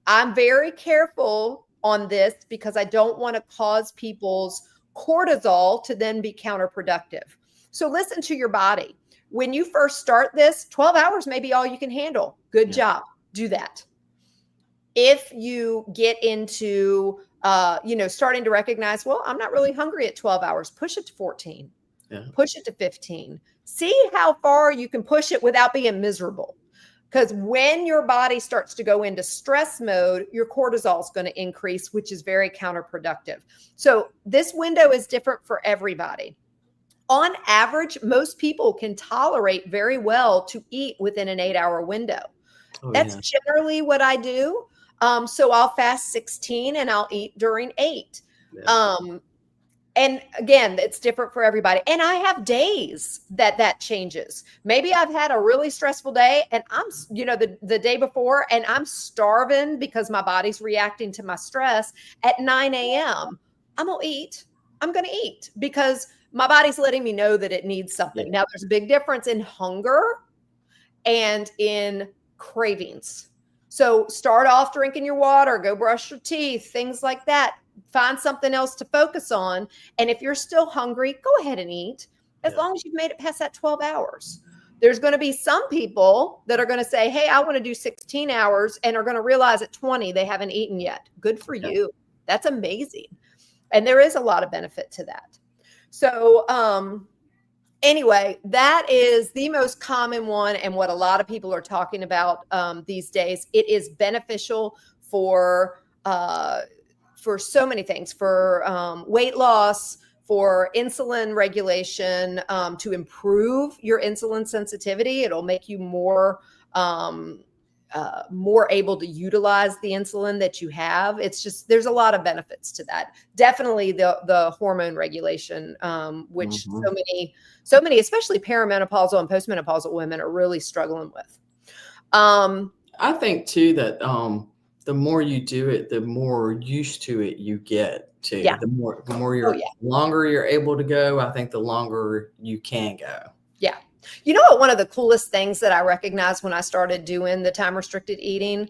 I'm very careful on this because I don't want to cause people's cortisol to then be counterproductive. So listen to your body. When you first start this, 12 hours may be all you can handle. Good job. Do that. If you get into, starting to recognize, well, I'm not really hungry at 12 hours, push it to 14, push it to 15. See how far you can push it without being miserable. Because when your body starts to go into stress mode, your cortisol is going to increase, which is very counterproductive. So this window is different for everybody. On average, most people can tolerate very well to eat within an 8-hour window. That's generally what I do. So I'll fast 16 and I'll eat during 8. And again, it's different for everybody. And I have days that changes. Maybe I've had a really stressful day and I'm, the day before and I'm starving because my body's reacting to my stress at 9 a.m. I'm going to eat. I'm going to eat because my body's letting me know that it needs something. Yeah. Now, there's a big difference in hunger and in cravings. So start off drinking your water, go brush your teeth, things like that. Find something else to focus on. And if you're still hungry, go ahead and eat as long as you've made it past that 12 hours. There's going to be some people that are going to say, hey, I want to do 16 hours and are going to realize at 20 they haven't eaten yet. Good for you. That's amazing. And there is a lot of benefit to that. So, anyway, that is the most common one and what a lot of people are talking about these days. It is beneficial for so many things, for weight loss, for insulin regulation, to improve your insulin sensitivity. It'll make you more able to utilize the insulin that you have. It's just, there's a lot of benefits to that. Definitely the hormone regulation, which so many, especially perimenopausal and postmenopausal women are really struggling with. I think too that the more you do it, the more used to it you get too. Yeah. The more you're longer you're able to go, I think the longer you can go. Yeah. You know what? One of the coolest things that I recognized when I started doing the time restricted eating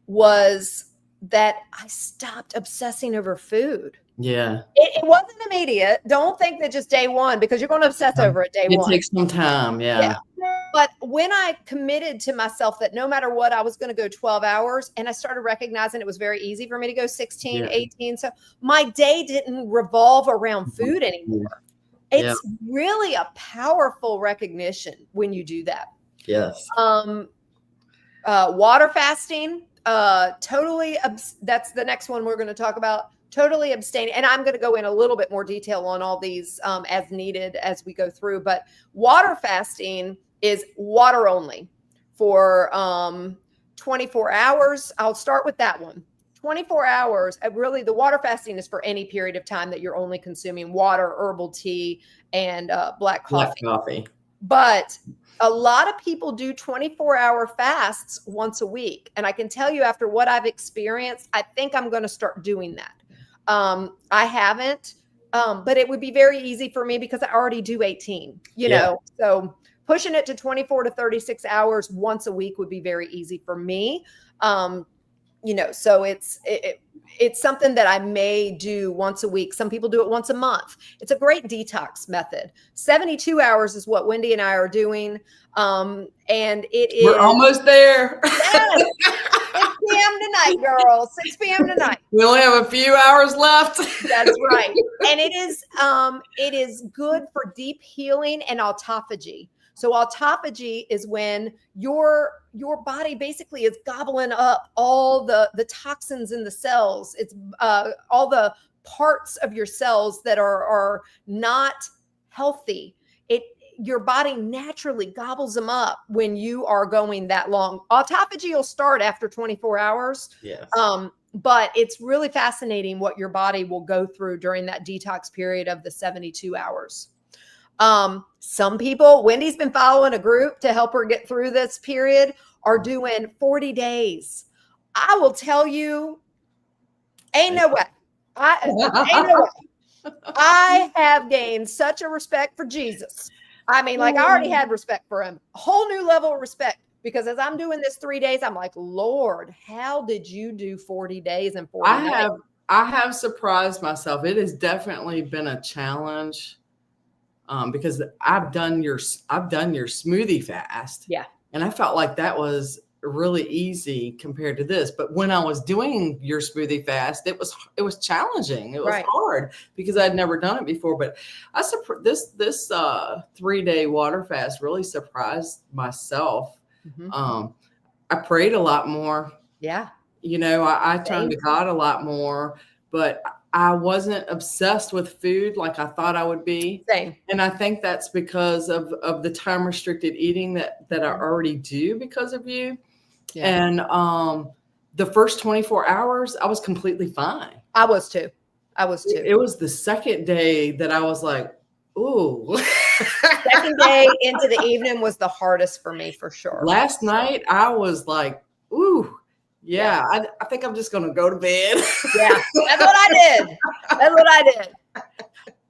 was that I stopped obsessing over food. Yeah. It wasn't immediate. Don't think that just day one, because you're going to obsess over it day one. It takes some time. Yeah. But when I committed to myself that no matter what, I was going to go 12 hours, and I started recognizing it was very easy for me to go 16, 18. So my day didn't revolve around food anymore. It's really a powerful recognition when you do that. Yes. Water fasting, totally. That's the next one we're going to talk about. Totally abstaining. And I'm going to go in a little bit more detail on all these as needed as we go through. But water fasting is water only for 24 hours. I'll start with that one. 24 hours. Really, the water fasting is for any period of time that you're only consuming water, herbal tea, and black coffee. But a lot of people do 24-hour fasts once a week. And I can tell you, after what I've experienced, I think I'm going to start doing that. I haven't, but it would be very easy for me because I already do 18, you know, so pushing it to 24 to 36 hours once a week would be very easy for me. So it's something that I may do once a week. Some people do it once a month. It's a great detox method. 72 hours is what Wendy and I are doing. And we're almost there. Yes. 6 p.m. tonight, girls. 6 p.m. tonight. We only have a few hours left. That's right. And it is good for deep healing and autophagy. So autophagy is when your body basically is gobbling up all the toxins in the cells. It's all the parts of your cells that are not healthy. Your body naturally gobbles them up when you are going that long. Autophagy will start after 24 hours. Yes. But it's really fascinating what your body will go through during that detox period of the 72 hours. Some people, Wendy's been following a group to help her get through this period, are doing 40 days. I will tell you, ain't no way. Ain't no way. I have gained such a respect for Jesus. I mean, like, I already had respect for him, a whole new level of respect, because as I'm doing this 3 days, I'm like, Lord, how did you do 40 days and 40 nights? I have surprised myself. It has definitely been a challenge. Because I've done your smoothie fast. Yeah. And I felt like that was really easy compared to this. But when I was doing your smoothie fast, it was challenging. It was hard because I'd never done it before. But this 3-day water fast really surprised myself. Mm-hmm. I prayed a lot more. Yeah. I turned to God a lot more, but I wasn't obsessed with food like I thought I would be. Same. And I think that's because of the time restricted eating that I already do because of you. Yeah. And the first 24 hours, I was completely fine. I was too. I was too. It was the second day that I was like, ooh. Second day into the evening was the hardest for me, for sure. Last night, I was like, ooh, yeah. I think I'm just going to go to bed. Yeah, that's what I did. That's what I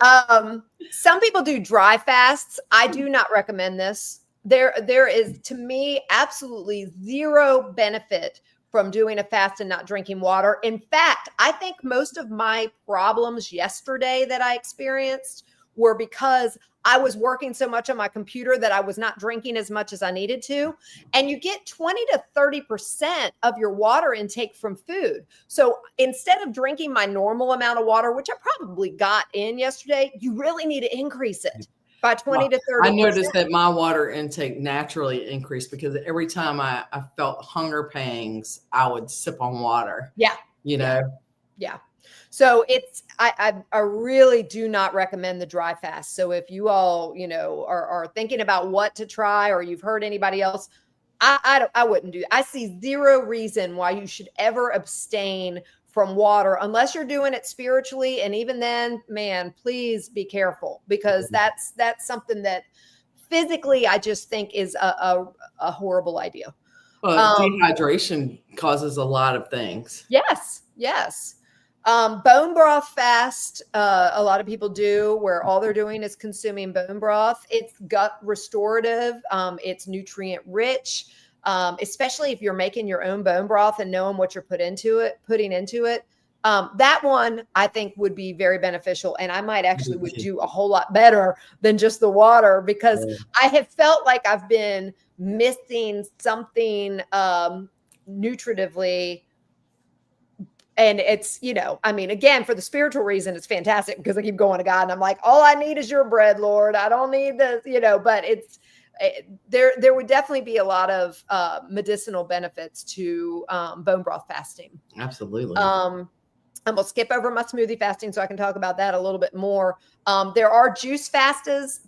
did. Some people do dry fasts. I do not recommend this. There is, to me, absolutely zero benefit from doing a fast and not drinking water. In fact, I think most of my problems yesterday that I experienced were because I was working so much on my computer that I was not drinking as much as I needed to. And you get 20 to 30% of your water intake from food. So instead of drinking my normal amount of water, which I probably got in yesterday, you really need to increase it by 20 to 30%. I noticed that my water intake naturally increased because every time I felt hunger pangs, I would sip on water. Yeah. You know? Yeah. So it's, I really do not recommend the dry fast. So if you all, are thinking about what to try, or you've heard anybody else, I wouldn't do. I see zero reason why you should ever abstain from water unless you're doing it spiritually. And even then, man, please be careful, because that's something that physically I just think is a horrible idea. Dehydration causes a lot of things. Yes. Bone broth fast, a lot of people do, where all they're doing is consuming bone broth. It's gut restorative. It's nutrient rich, especially if you're making your own bone broth and knowing what you're putting into it. That one I think would be very beneficial, and I might actually would do a whole lot better than just the water, because I have felt like I've been missing something nutritively. And it's, again, for the spiritual reason, it's fantastic because I keep going to God and I'm like, all I need is your bread, Lord. I don't need this, but there would definitely be a lot of medicinal benefits to bone broth fasting. Absolutely. I'm going to skip over my smoothie fasting so I can talk about that a little bit more. There are juice fasts.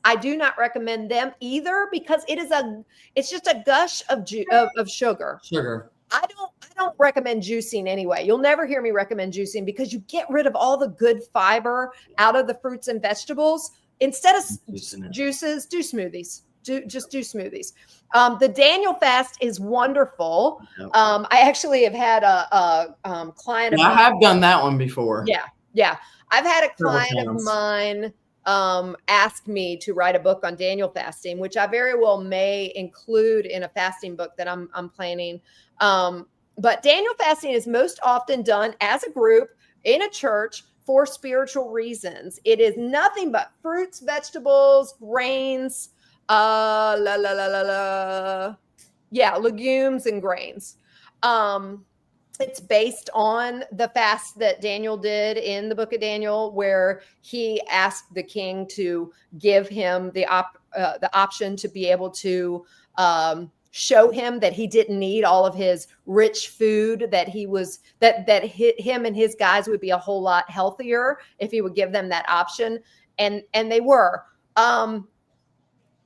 I do not recommend them either, because it's just a gush of sugar. I don't recommend juicing anyway. You'll never hear me recommend juicing, because you get rid of all the good fiber out of the fruits and vegetables. Instead of juices, do smoothies. Just do smoothies. The Daniel fast is wonderful. Yep. I actually have had a client. I have done that one before. Yeah. I've had a client of mine asked me to write a book on Daniel fasting, which I very well may include in a fasting book that I'm planning. But Daniel fasting is most often done as a group in a church for spiritual reasons. It is nothing but fruits, vegetables, grains, legumes and grains. It's based on the fast that Daniel did in the book of Daniel, where he asked the king to give him the option to be able to show him that he didn't need all of his rich food, that him and his guys would be a whole lot healthier if he would give them that option. And they were. I'm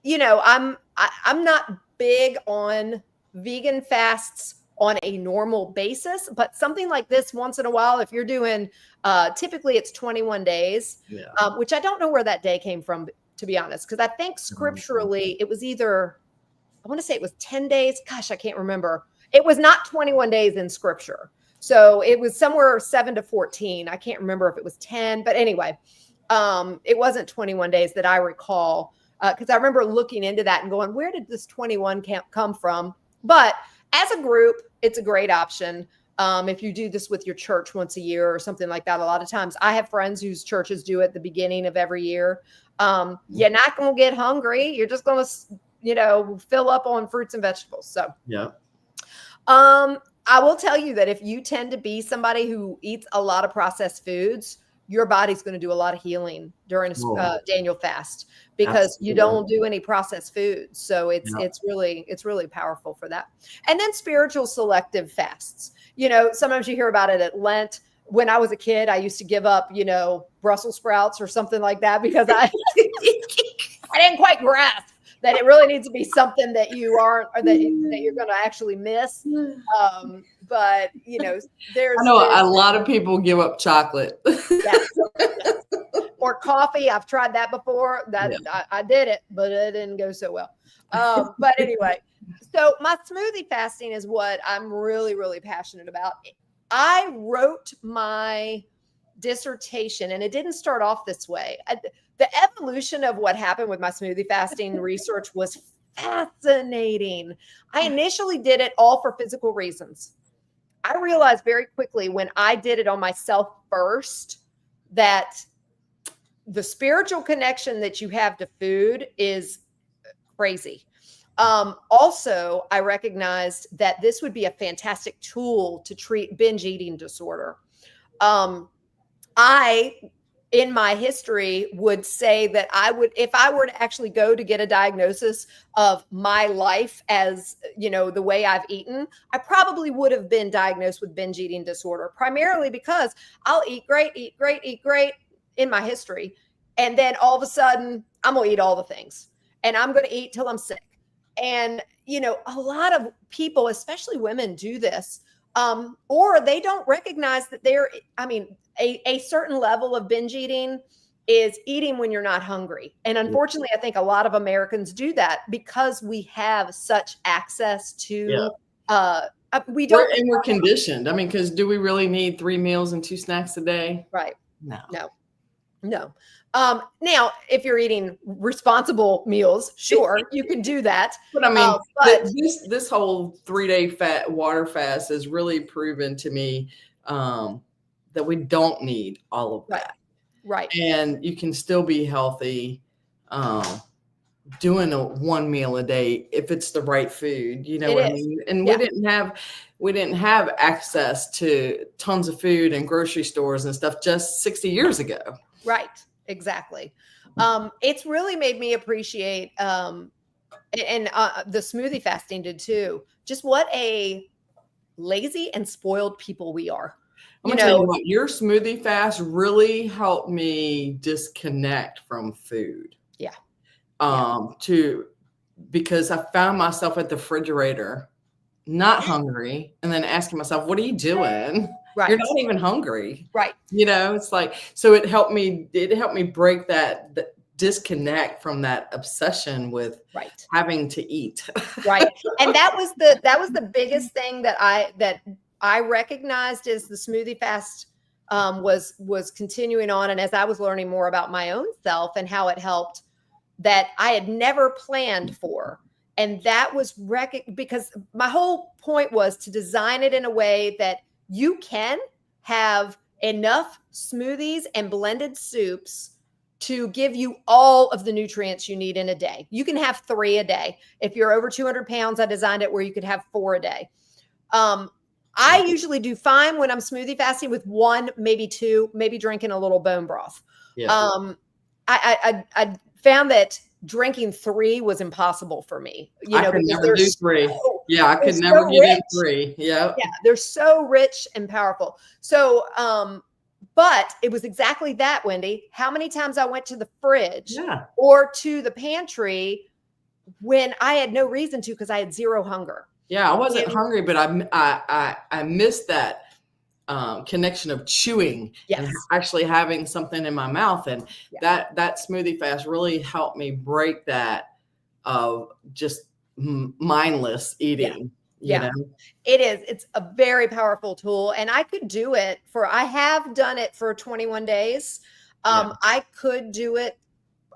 not big on vegan fasts on a normal basis, but something like this once in a while, if you're doing, typically it's 21 days, which I don't know where that day came from, to be honest, because I think scripturally it was either, I want to say it was 10 days. Gosh, I can't remember. It was not 21 days in scripture. So it was somewhere 7 to 14. I can't remember if it was 10, but anyway, it wasn't 21 days that I recall, because I remember looking into that and going, where did this 21 camp come from? But as a group, it's a great option. If you do this with your church once a year or something like that, a lot of times I have friends whose churches do it at the beginning of every year. You're not going to get hungry. You're just going to, fill up on fruits and vegetables. So, I will tell you that if you tend to be somebody who eats a lot of processed foods, your body's going to do a lot of healing during a Daniel fast, because you don't do any processed foods. So it's really powerful for that. And then spiritual selective fasts. Sometimes you hear about it at Lent. When I was a kid, I used to give up, Brussels sprouts or something like that, because I didn't quite grasp that it really needs to be something that you aren't, or that you're going to actually miss. But you know, I know a lot of people give up chocolate. Yes, yes. Or coffee. I've tried that before. I did it, but it didn't go so well. But anyway, so my smoothie fasting is what I'm really, really passionate about. I wrote my dissertation, and it didn't start off this way. The evolution of what happened with my smoothie fasting research was fascinating. I initially did it all for physical reasons. I realized very quickly when I did it on myself first that the spiritual connection that you have to food is crazy. Also, I recognized that this would be a fantastic tool to treat binge eating disorder. I, in my history, would say that I would, if I were to actually go to get a diagnosis of my life as, you know, the way I've eaten, I probably would have been diagnosed with binge eating disorder, primarily because I'll eat great in my history. And then all of a sudden, I'm going to eat all the things, and I'm going to eat till I'm sick. And, you know, a lot of people, especially women, do this. Or they don't recognize that a certain level of binge eating is eating when you're not hungry. And unfortunately, I think a lot of Americans do that because we have such access to, we're conditioned. I mean, because do we really need 3 meals and 2 snacks a day? Right. No. Now, if you're eating responsible meals, sure, you can do that. But I mean, this whole 3-day water fast has really proven to me that we don't need all of that. Right. And you can still be healthy doing 1 meal a day if it's the right food. You know what I mean? And we didn't have access to tons of food and grocery stores and stuff just 60 years ago. Right. Exactly. It's really made me appreciate, and the smoothie fasting did too, just what a lazy and spoiled people we are. I'm gonna tell you what, your smoothie fast really helped me disconnect from food. Yeah. Because I found myself at the refrigerator, not hungry, and then asking myself, what are you doing? Right. You're not even hungry. Right. You know, it's like, so it helped me break that disconnect from that obsession with having to eat. Right. And that was the biggest thing that I recognized as the smoothie fast was continuing on. And as I was learning more about my own self and how it helped, that I had never planned for. And that was because my whole point was to design it in a way that you can have enough smoothies and blended soups to give you all of the nutrients you need in a day. You can have 3 a day. If you're over 200 pounds, I designed it where you could have 4 a day. I usually do fine when I'm smoothie fasting with 1, maybe 2, maybe drinking a little bone broth. Yeah. I found that drinking 3 was impossible for me. I could never do 3. I could never get in 3. Yeah. Yeah. They're so rich and powerful. So, but it was exactly that, Wendy. How many times I went to the fridge or to the pantry when I had no reason to, because I had zero hunger. Yeah. I wasn't hungry, but I missed that connection of chewing and actually having something in my mouth. And that smoothie fast really helped me break that of just mindless eating. You know? It is. It's a very powerful tool. And I could do it I have done it for 21 days. I could do it.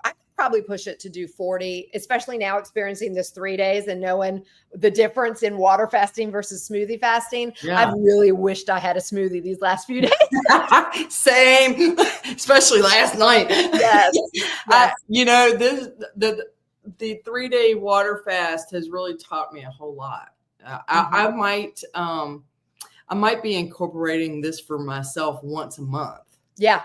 I could probably push it to do 40, especially now experiencing this 3 days and knowing the difference in water fasting versus smoothie fasting. I've really wished I had a smoothie these last few days. Same, especially last night. Yes. You know, the 3-day water fast has really taught me a whole lot. I might be incorporating this for myself once a month. Yeah.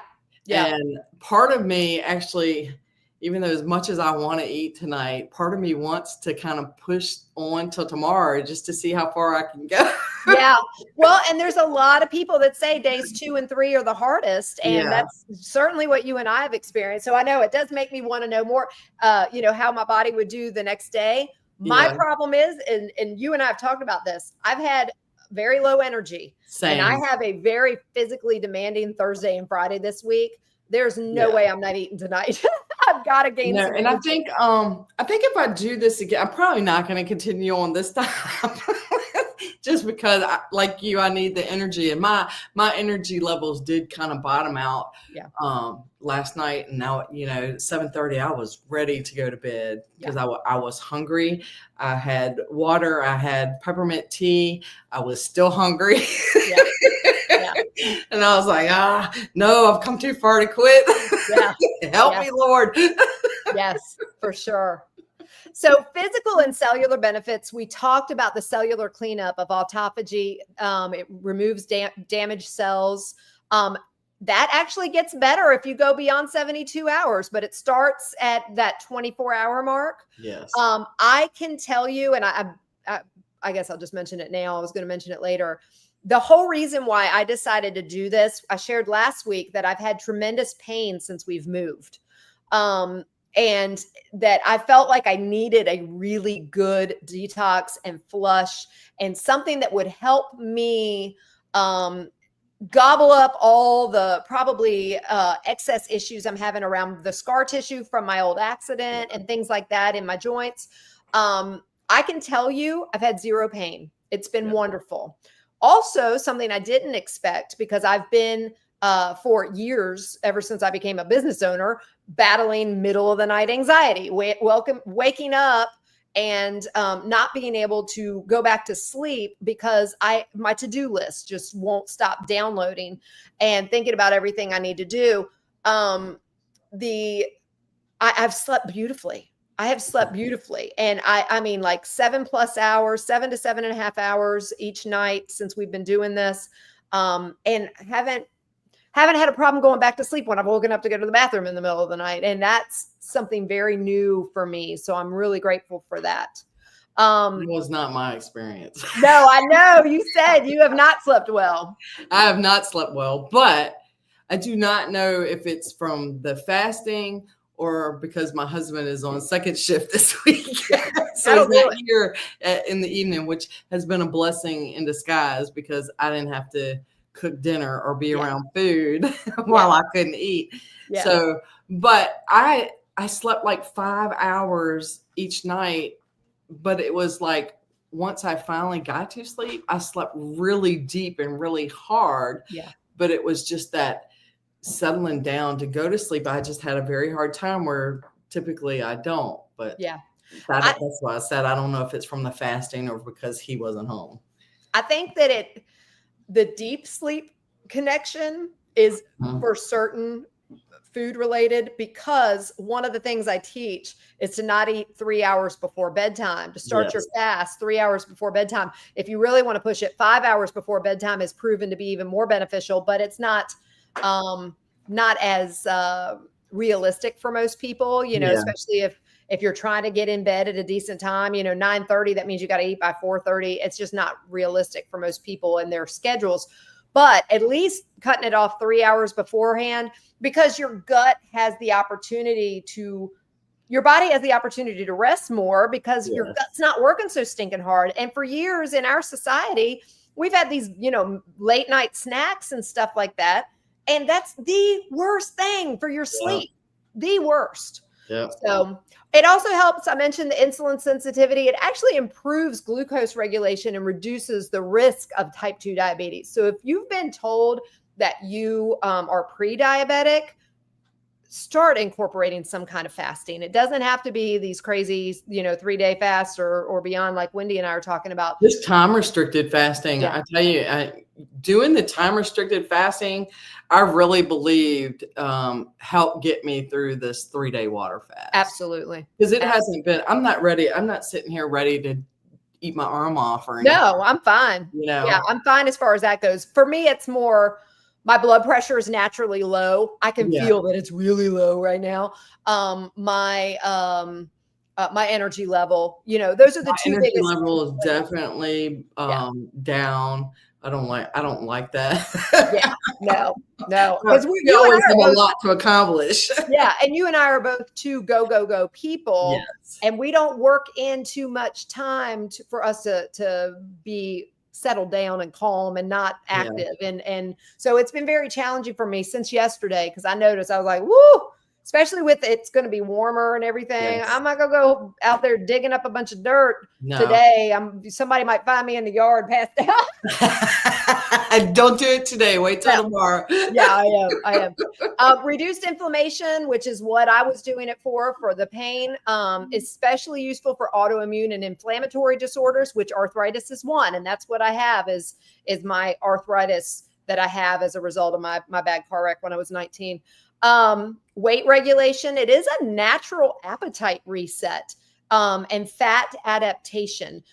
And part of me actually, even though as much as I want to eat tonight, part of me wants to kind of push on till tomorrow just to see how far I can go. Yeah. Well, and there's a lot of people that say days 2 and 3 are the hardest. And Yeah. that's certainly what you and I have experienced. So I know it does make me want to know more, how my body would do the next day. My Yeah. problem is, and you and I have talked about this, I've had very low energy. Same. And I have a very physically demanding Thursday and Friday this week. There's no Yeah. way I'm not eating tonight. I've got to gain No, some and energy. I think if I do this again, I'm probably not going to continue on this time. Just because like you, I need the energy, and my energy levels did kind of bottom out Yeah. last night. And now, 7:30, I was ready to go to bed because I was hungry. I had water, I had peppermint tea. I was still hungry. Yeah. Yeah. And I was like, no, I've come too far to quit. Yeah. Help me, Lord. Yes, for sure. So physical and cellular benefits, we talked about the cellular cleanup of autophagy. It removes damaged cells. That actually gets better if you go beyond 72 hours, but it starts at that 24-hour mark. Yes. I can tell you, and I guess I'll just mention it now. I was going to mention it later. The whole reason why I decided to do this, I shared last week that I've had tremendous pain since we've moved. And that I felt like I needed a really good detox and flush and something that would help me gobble up all the probably excess issues I'm having around the scar tissue from my old accident and things like that in my joints. I can tell you I've had zero pain. It's been wonderful. Also, something I didn't expect, because I've been for years, ever since I became a business owner, battling middle of the night anxiety, waking up and not being able to go back to sleep because my to-do list just won't stop downloading and thinking about everything I need to do. I've slept beautifully. I have slept beautifully. And I mean, like 7+ hours, 7 to 7.5 hours each night since we've been doing this. And haven't had a problem going back to sleep when I've woken up to go to the bathroom in the middle of the night. And that's something very new for me. So I'm really grateful for that. It was not my experience. No, I know you said you have not slept well. I have not slept well, but I do not know if it's from the fasting or because my husband is on second shift this week. So he's not here in the evening, which has been a blessing in disguise because I didn't have to cook dinner or be around food while I couldn't eat. Yeah. So, but I slept like 5 hours each night, but it was like, once I finally got to sleep, I slept really deep and really hard. Yeah. But it was just that settling down to go to sleep. I just had a very hard time where typically I don't, but that's why I said, I don't know if it's from the fasting or because he wasn't home. I think that the deep sleep connection is for certain food related, because one of the things I teach is to not eat 3 hours before bedtime, to start your fast 3 hours before bedtime. If you really want to push it, 5 hours before bedtime is proven to be even more beneficial, but it's not as realistic for most people, especially if you're trying to get in bed at a decent time, 9:30, that means you got to eat by 4:30. It's just not realistic for most people and their schedules. But at least cutting it off 3 hours beforehand, because your gut has the opportunity your body has the opportunity to rest more because your gut's not working so stinking hard. And for years in our society, we've had these, late night snacks and stuff like that. And that's the worst thing for your sleep, the worst. Yeah. So it also helps. I mentioned the insulin sensitivity. It actually improves glucose regulation and reduces the risk of type 2 diabetes. So if you've been told that you are pre-diabetic, start incorporating some kind of fasting. It doesn't have to be these crazy, 3-day fasts or beyond, like Wendy and I are talking about. This time restricted fasting, I tell you, doing the time restricted fasting, I really believed helped get me through this 3-day water fast. Absolutely. Because it hasn't been, I'm not ready. I'm not sitting here ready to eat my arm off or anything. No, I'm fine. Yeah, I'm fine as far as that goes. For me, it's more, my blood pressure is naturally low. I can feel that it's really low right now. My my energy level. Those are the My two energy biggest. level is definitely Yeah. Down. I don't like that. Yeah. No, But because we you and always I have are a both. lot to accomplish. Yeah, and you and I are both two go people, Yes. and we don't work in too much time for us to be settled down and calm and not Yeah. active. And so it's been very challenging for me since yesterday, because I noticed I was like, woo, especially with it's going to be warmer and everything. Yes. I'm not gonna go out there digging up a bunch of dirt No. today. Somebody might find me in the yard passed out. Don't do it today. Wait till tomorrow. Yeah, I am. Reduced inflammation, which is what I was doing it for the pain, especially useful for autoimmune and inflammatory disorders, which arthritis is one. And that's what I have is my arthritis that I have as a result of my bad car wreck when I was 19. Weight regulation. It is a natural appetite reset, and fat adaptation.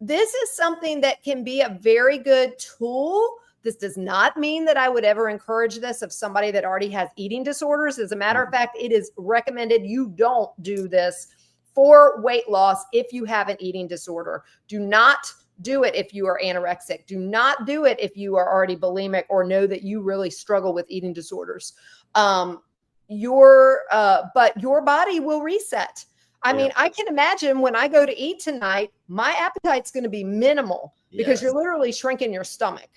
This is something that can be a very good tool. This does not mean that I would ever encourage this of somebody that already has eating disorders. As a matter of fact, it is recommended you don't do this for weight loss if you have an eating disorder. Do not do it if you are anorexic. Do not do it if you are already bulimic or know that you really struggle with eating disorders. But your body will reset. I mean, I can imagine when I go to eat tonight, my appetite's going to be minimal because you're literally shrinking your stomach,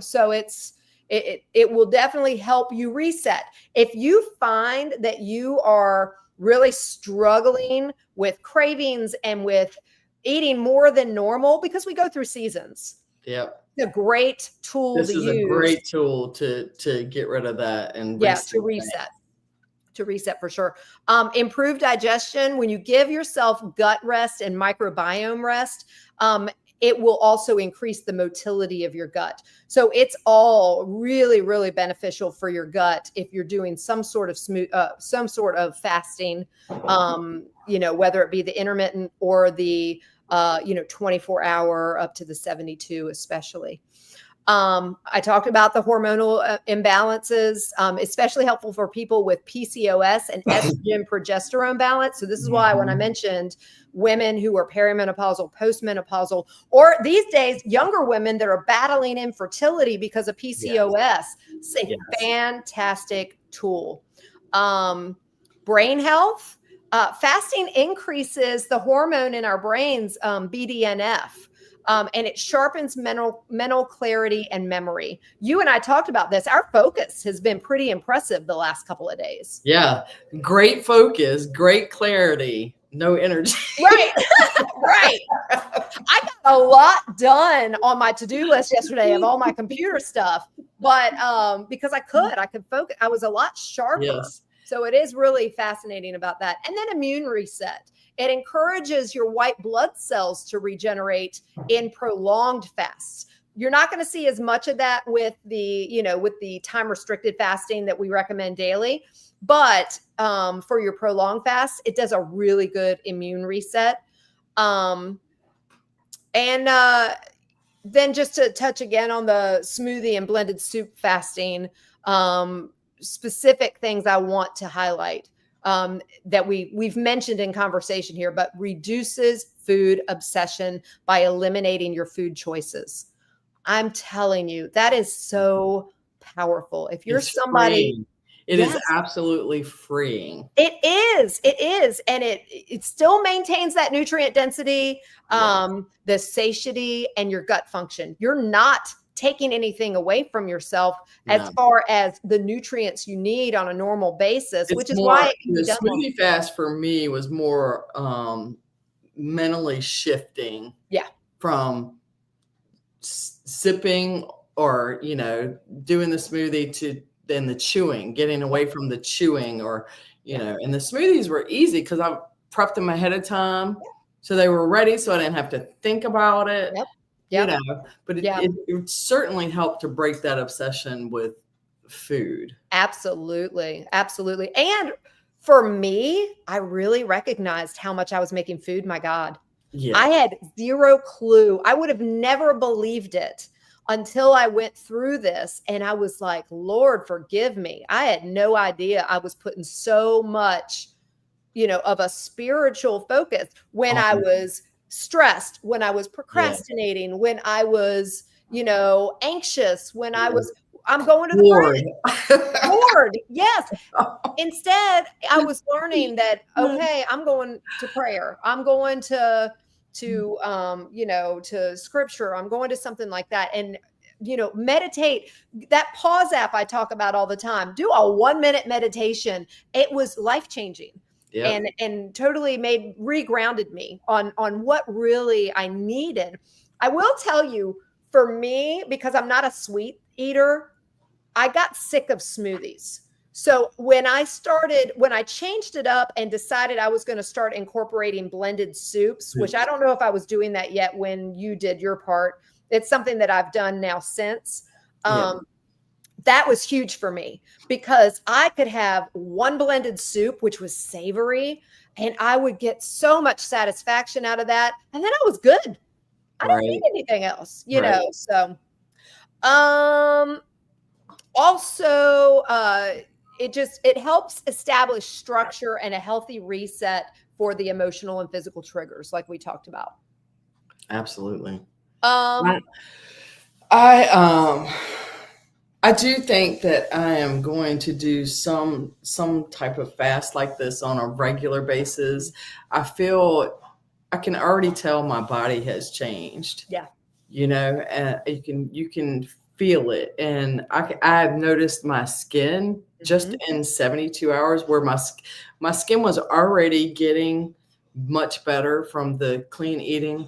so it will definitely help you reset. If you find that you are really struggling with cravings and with eating more than normal, because we go through seasons. Yep. It's a great tool This to is use. a great tool to get rid of that and to reset. To reset for sure. Improved digestion. When you give yourself gut rest and microbiome rest, it will also increase the motility of your gut. So it's all really, really beneficial for your gut if you're doing some sort of fasting, whether it be the intermittent or the 24-hour up to the 72, especially. I talked about the hormonal imbalances, especially helpful for people with PCOS and estrogen progesterone balance. So this is why when I mentioned women who are perimenopausal, postmenopausal, or these days, younger women that are battling infertility because of PCOS, it's a fantastic tool. Brain health. Fasting increases the hormone in our brains, BDNF. And it sharpens mental clarity and memory. You and I talked about this. Our focus has been pretty impressive the last couple of days. Yeah. Great focus, great clarity, no energy. Right. Right. I got a lot done on my to-do list yesterday of all my computer stuff, but because I could focus. I was a lot sharper. Yes. So it is really fascinating about that. And then immune reset. It encourages your white blood cells to regenerate in prolonged fasts. You're not going to see as much of that with the time restricted fasting that we recommend daily, but for your prolonged fast, it does a really good immune reset. And then just to touch again on the smoothie and blended soup fasting, specific things I want to highlight. That we've mentioned in conversation here, but reduces food obsession by eliminating your food choices. I'm telling you, that is so powerful. If you're somebody, it is absolutely freeing. It is. And it still maintains that nutrient density, the satiety and your gut function. You're not taking anything away from yourself as far as the nutrients you need on a normal basis, which is why it can be done. The smoothie fast for me was more mentally shifting from sipping or doing the smoothie to then the chewing, getting away from the chewing or and the smoothies were easy because I prepped them ahead of time so they were ready, so I didn't have to think about it. But it certainly helped to break that obsession with food. Absolutely. And for me, I really recognized how much I was making food. My God, I had zero clue. I would have never believed it until I went through this. And I was like, Lord, forgive me. I had no idea I was putting so much of a spiritual focus when I was stressed, when I was procrastinating, when I was, anxious, when I'm going to the board. Yes. Instead, I was learning that, okay, I'm going to prayer. I'm going to scripture. I'm going to something like that. And, meditate. That pause app I talk about all the time. Do a 1-minute meditation. It was life-changing. Yep. And totally regrounded me on what really I needed. I will tell you, for me, because I'm not a sweet eater, I got sick of smoothies. So when I changed it up and decided I was going to start incorporating blended soups, which I don't know if I was doing that yet when you did your part. It's something that I've done now since. That was huge for me because I could have one blended soup, which was savory, and I would get so much satisfaction out of that. And then I was good. I didn't need anything else, so, also, it helps establish structure and a healthy reset for the emotional and physical triggers, like we talked about. Absolutely. I do think that I am going to do some type of fast like this on a regular basis. I can already tell my body has changed. Yeah. And you can feel it. And I've noticed my skin just in 72 hours where my skin was already getting much better from the clean eating.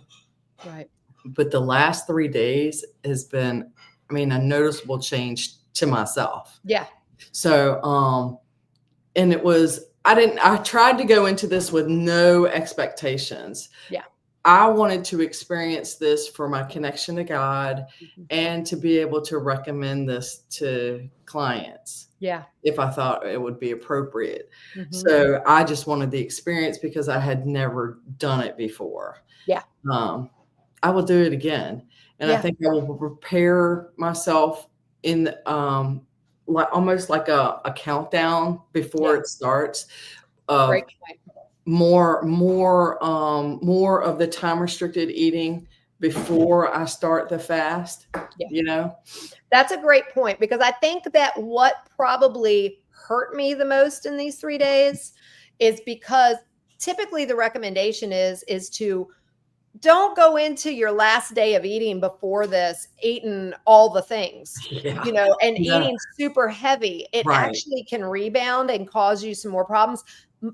Right. But the last 3 days has been, a noticeable change to myself. Yeah. So, and it was, I tried to go into this with no expectations. Yeah. I wanted to experience this for my connection to God and to be able to recommend this to clients. Yeah. If I thought it would be appropriate. So I just wanted the experience because I had never done it before. Yeah. I will do it again. And I think I will prepare myself in almost like a countdown before it starts. Great point. More of the time restricted eating before I start the fast. That's a great point, because I think that what probably hurt me the most in these 3 days is because typically the recommendation is to don't go into your last day of eating before this eating all the things, and eating super heavy. It actually can rebound and cause you some more problems.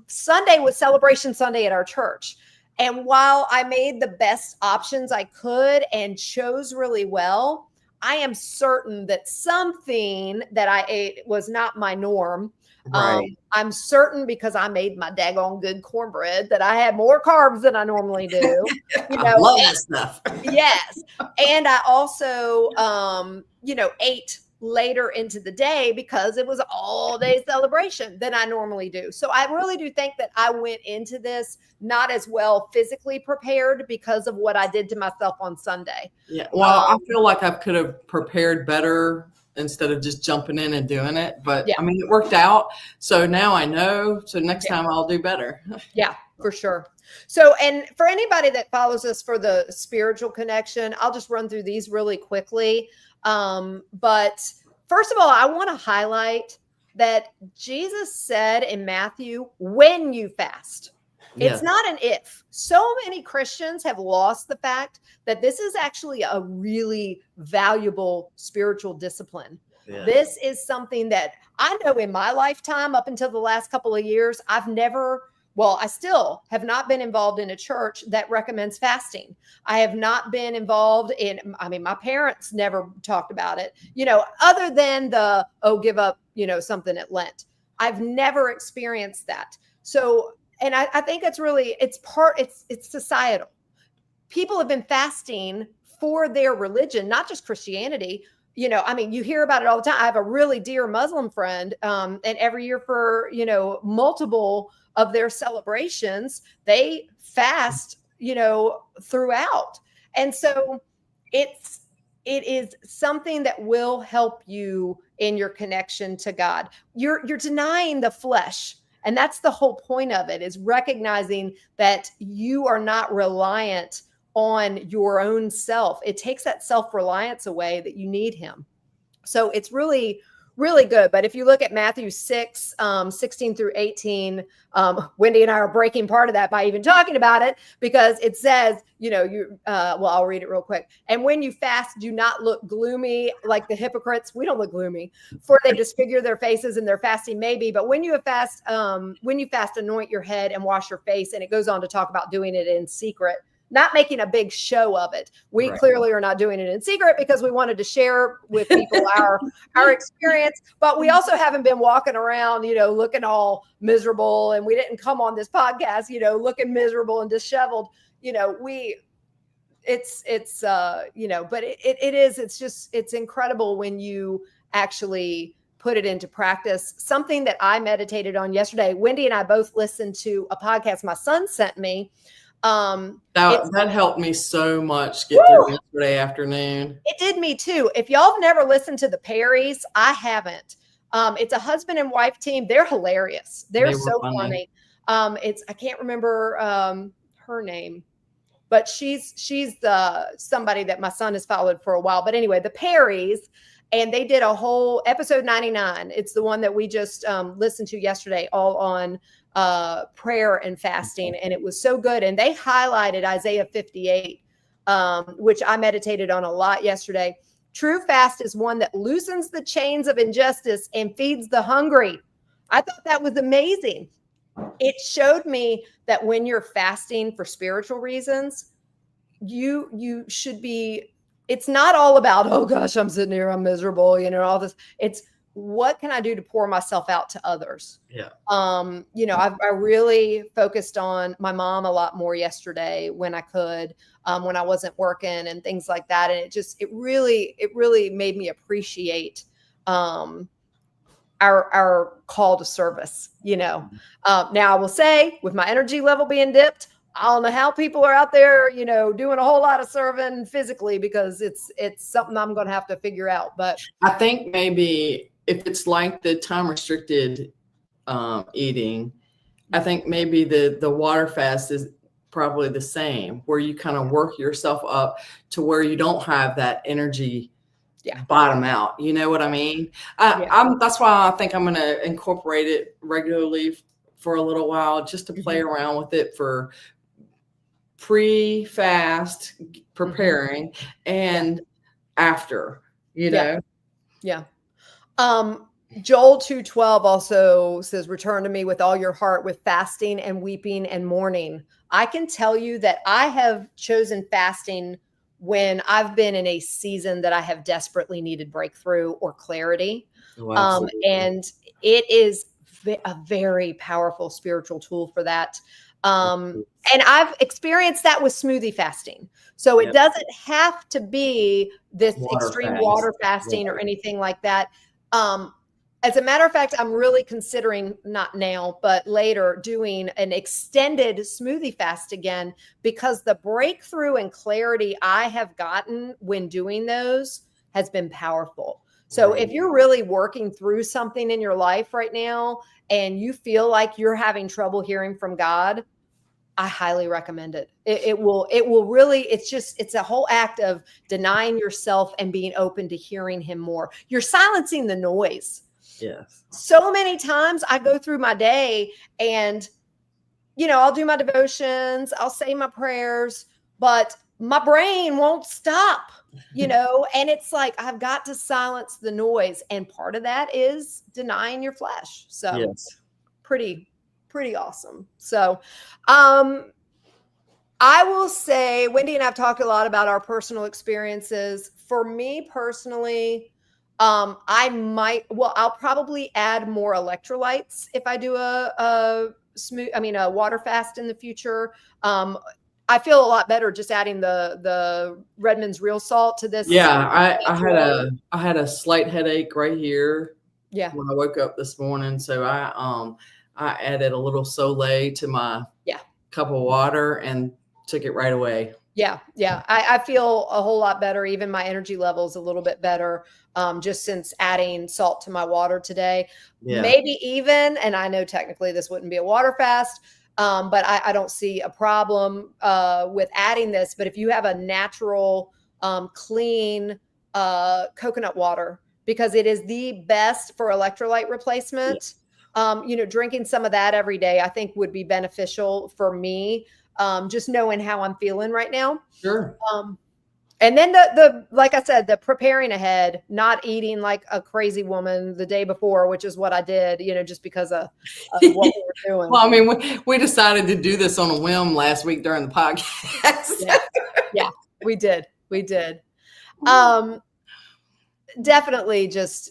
Sunday was Celebration Sunday at our church. And while I made the best options I could and chose really well, I am certain that something that I ate was not my norm. I'm certain, because I made my daggone good cornbread, that I had more carbs than I normally do. I love this stuff. Yes. And I also, ate later into the day because it was an all-day celebration than I normally do. So I really do think that I went into this not as well physically prepared because of what I did to myself on Sunday. Yeah. Well, I feel like I could have prepared better instead of just jumping in and doing it. But it worked out. So now I know. So next time I'll do better. Yeah, for sure. So, and for anybody that follows us for the spiritual connection, I'll just run through these really quickly. But first of all, I want to highlight that Jesus said in Matthew, when you fast. It's not an if. So many Christians have lost the fact that this is actually a really valuable spiritual discipline. Yeah. This is something that I know in my lifetime, up until the last couple of years, I still have not been involved in a church that recommends fasting. I have not been involved my parents never talked about it, other than give up, something at Lent. I've never experienced that. So, and I think it's societal. People have been fasting for their religion, not just Christianity. You hear about it all the time. I have a really dear Muslim friend, and every year for, multiple of their celebrations, they fast, throughout. And so it is something that will help you in your connection to God. You're denying the flesh And that's the whole point of it, is recognizing that you are not reliant on your own self. It takes that self-reliance away that you need him. So it's really, really good. But if you look at Matthew 6, 16 through 18, Wendy and I are breaking part of that by even talking about it, because it says, well, I'll read it real quick. And when you fast, do not look gloomy like the hypocrites. We don't look gloomy, for they disfigure their faces, and their fasting may be. But when you fast, anoint your head and wash your face. And it goes on to talk about doing it in secret, not making a big show of it. We clearly are not doing it in secret, because we wanted to share with people our experience, but we also haven't been walking around, looking all miserable. And we didn't come on this podcast, looking miserable and disheveled. It's incredible when you actually put it into practice. Something that I meditated on yesterday, Wendy and I both listened to a podcast my son sent me. That helped me so much get through yesterday afternoon. It did me too. If y'all have never listened to the Perrys, I haven't. It's a husband and wife team. They're hilarious. They're so funny. I can't remember her name, but she's the somebody that my son has followed for a while. But anyway, the Perrys, and they did a whole episode 99. It's the one that we just listened to yesterday, all on prayer and fasting. And it was so good. And they highlighted Isaiah 58, which I meditated on a lot yesterday. True fast is one that loosens the chains of injustice and feeds the hungry. I thought that was amazing. It showed me that when you're fasting for spiritual reasons, you should be, it's not all about, oh gosh, I'm sitting here, I'm miserable, all this. It's, what can I do to pour myself out to others? Yeah. I really focused on my mom a lot more yesterday when I could, when I wasn't working and things like that. And it really made me appreciate, our call to service, Now I will say, with my energy level being dipped, I don't know how people are out there, doing a whole lot of serving physically, because it's something I'm going to have to figure out. But I think maybe if it's like the time restricted eating, I think maybe the water fast is probably the same, where you kind of work yourself up to where you don't have that energy bottom out. You know what I mean? That's why I think I'm going to incorporate it regularly for a little while, just to play around with it for pre-fast preparing and after, Yeah. Joel 2:12 also says, return to me with all your heart, with fasting and weeping and mourning. I can tell you that I have chosen fasting when I've been in a season that I have desperately needed breakthrough or clarity. And it is a very powerful spiritual tool for that. And I've experienced that with smoothie fasting. So it doesn't have to be this extreme water fasting or anything like that. As a matter of fact, I'm really considering, not now, but later, doing an extended smoothie fast again, because the breakthrough and clarity I have gotten when doing those has been powerful. So if you're really working through something in your life right now and you feel like you're having trouble hearing from God, I highly recommend it. It will really, it's a whole act of denying yourself and being open to hearing him more. You're silencing the noise. Yes. So many times I go through my day and, I'll do my devotions, I'll say my prayers, but my brain won't stop, and it's like, I've got to silence the noise. And part of that is denying your flesh. So pretty awesome. So, I will say, Wendy and I have talked a lot about our personal experiences. For me personally, I'll probably add more electrolytes if I do a water fast in the future. I feel a lot better just adding the Redmond's real salt to this. Yeah, I had a slight headache right here. Yeah. When I woke up this morning, so I added a little Soleil to my cup of water and took it right away. Yeah. Yeah. I feel a whole lot better. Even my energy levels a little bit better. Just since adding salt to my water today, Yeah. maybe even, and I know technically this wouldn't be a water fast, but I don't see a problem with adding this. But if you have a natural, clean coconut water, because it is the best for electrolyte Yeah. replacement. Drinking some of that every day, I think would be beneficial for me. Just knowing how I'm feeling right now. Sure. Um, and then the like I said, the preparing ahead, not eating like a crazy woman the day before, which is what I did, just because of what we were doing. Well, I mean, we decided to do this on a whim last week during the podcast. Yeah, we did. We did. Definitely just,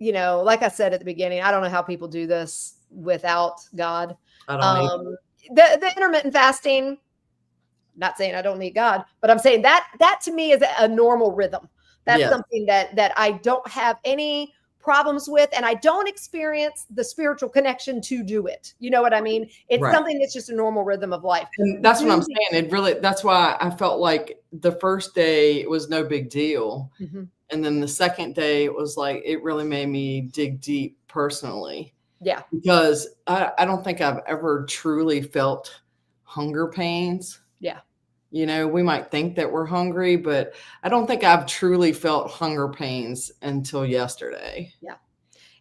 like I said at the beginning, I don't know how people do this without God. I don't either. The intermittent fasting, not saying I don't need God, but I'm saying that to me is a normal rhythm. That's something that I don't have any problems with, and I don't experience the spiritual connection to do it. You know what I mean? It's something that's just a normal rhythm of life. And that's what I'm saying. That's why I felt like the first day it was no big deal. Mm-hmm. And then the second day it was like, it really made me dig deep personally. Yeah. Because I don't think I've ever truly felt hunger pains. Yeah. We might think that we're hungry, but I don't think I've truly felt hunger pains until yesterday. Yeah.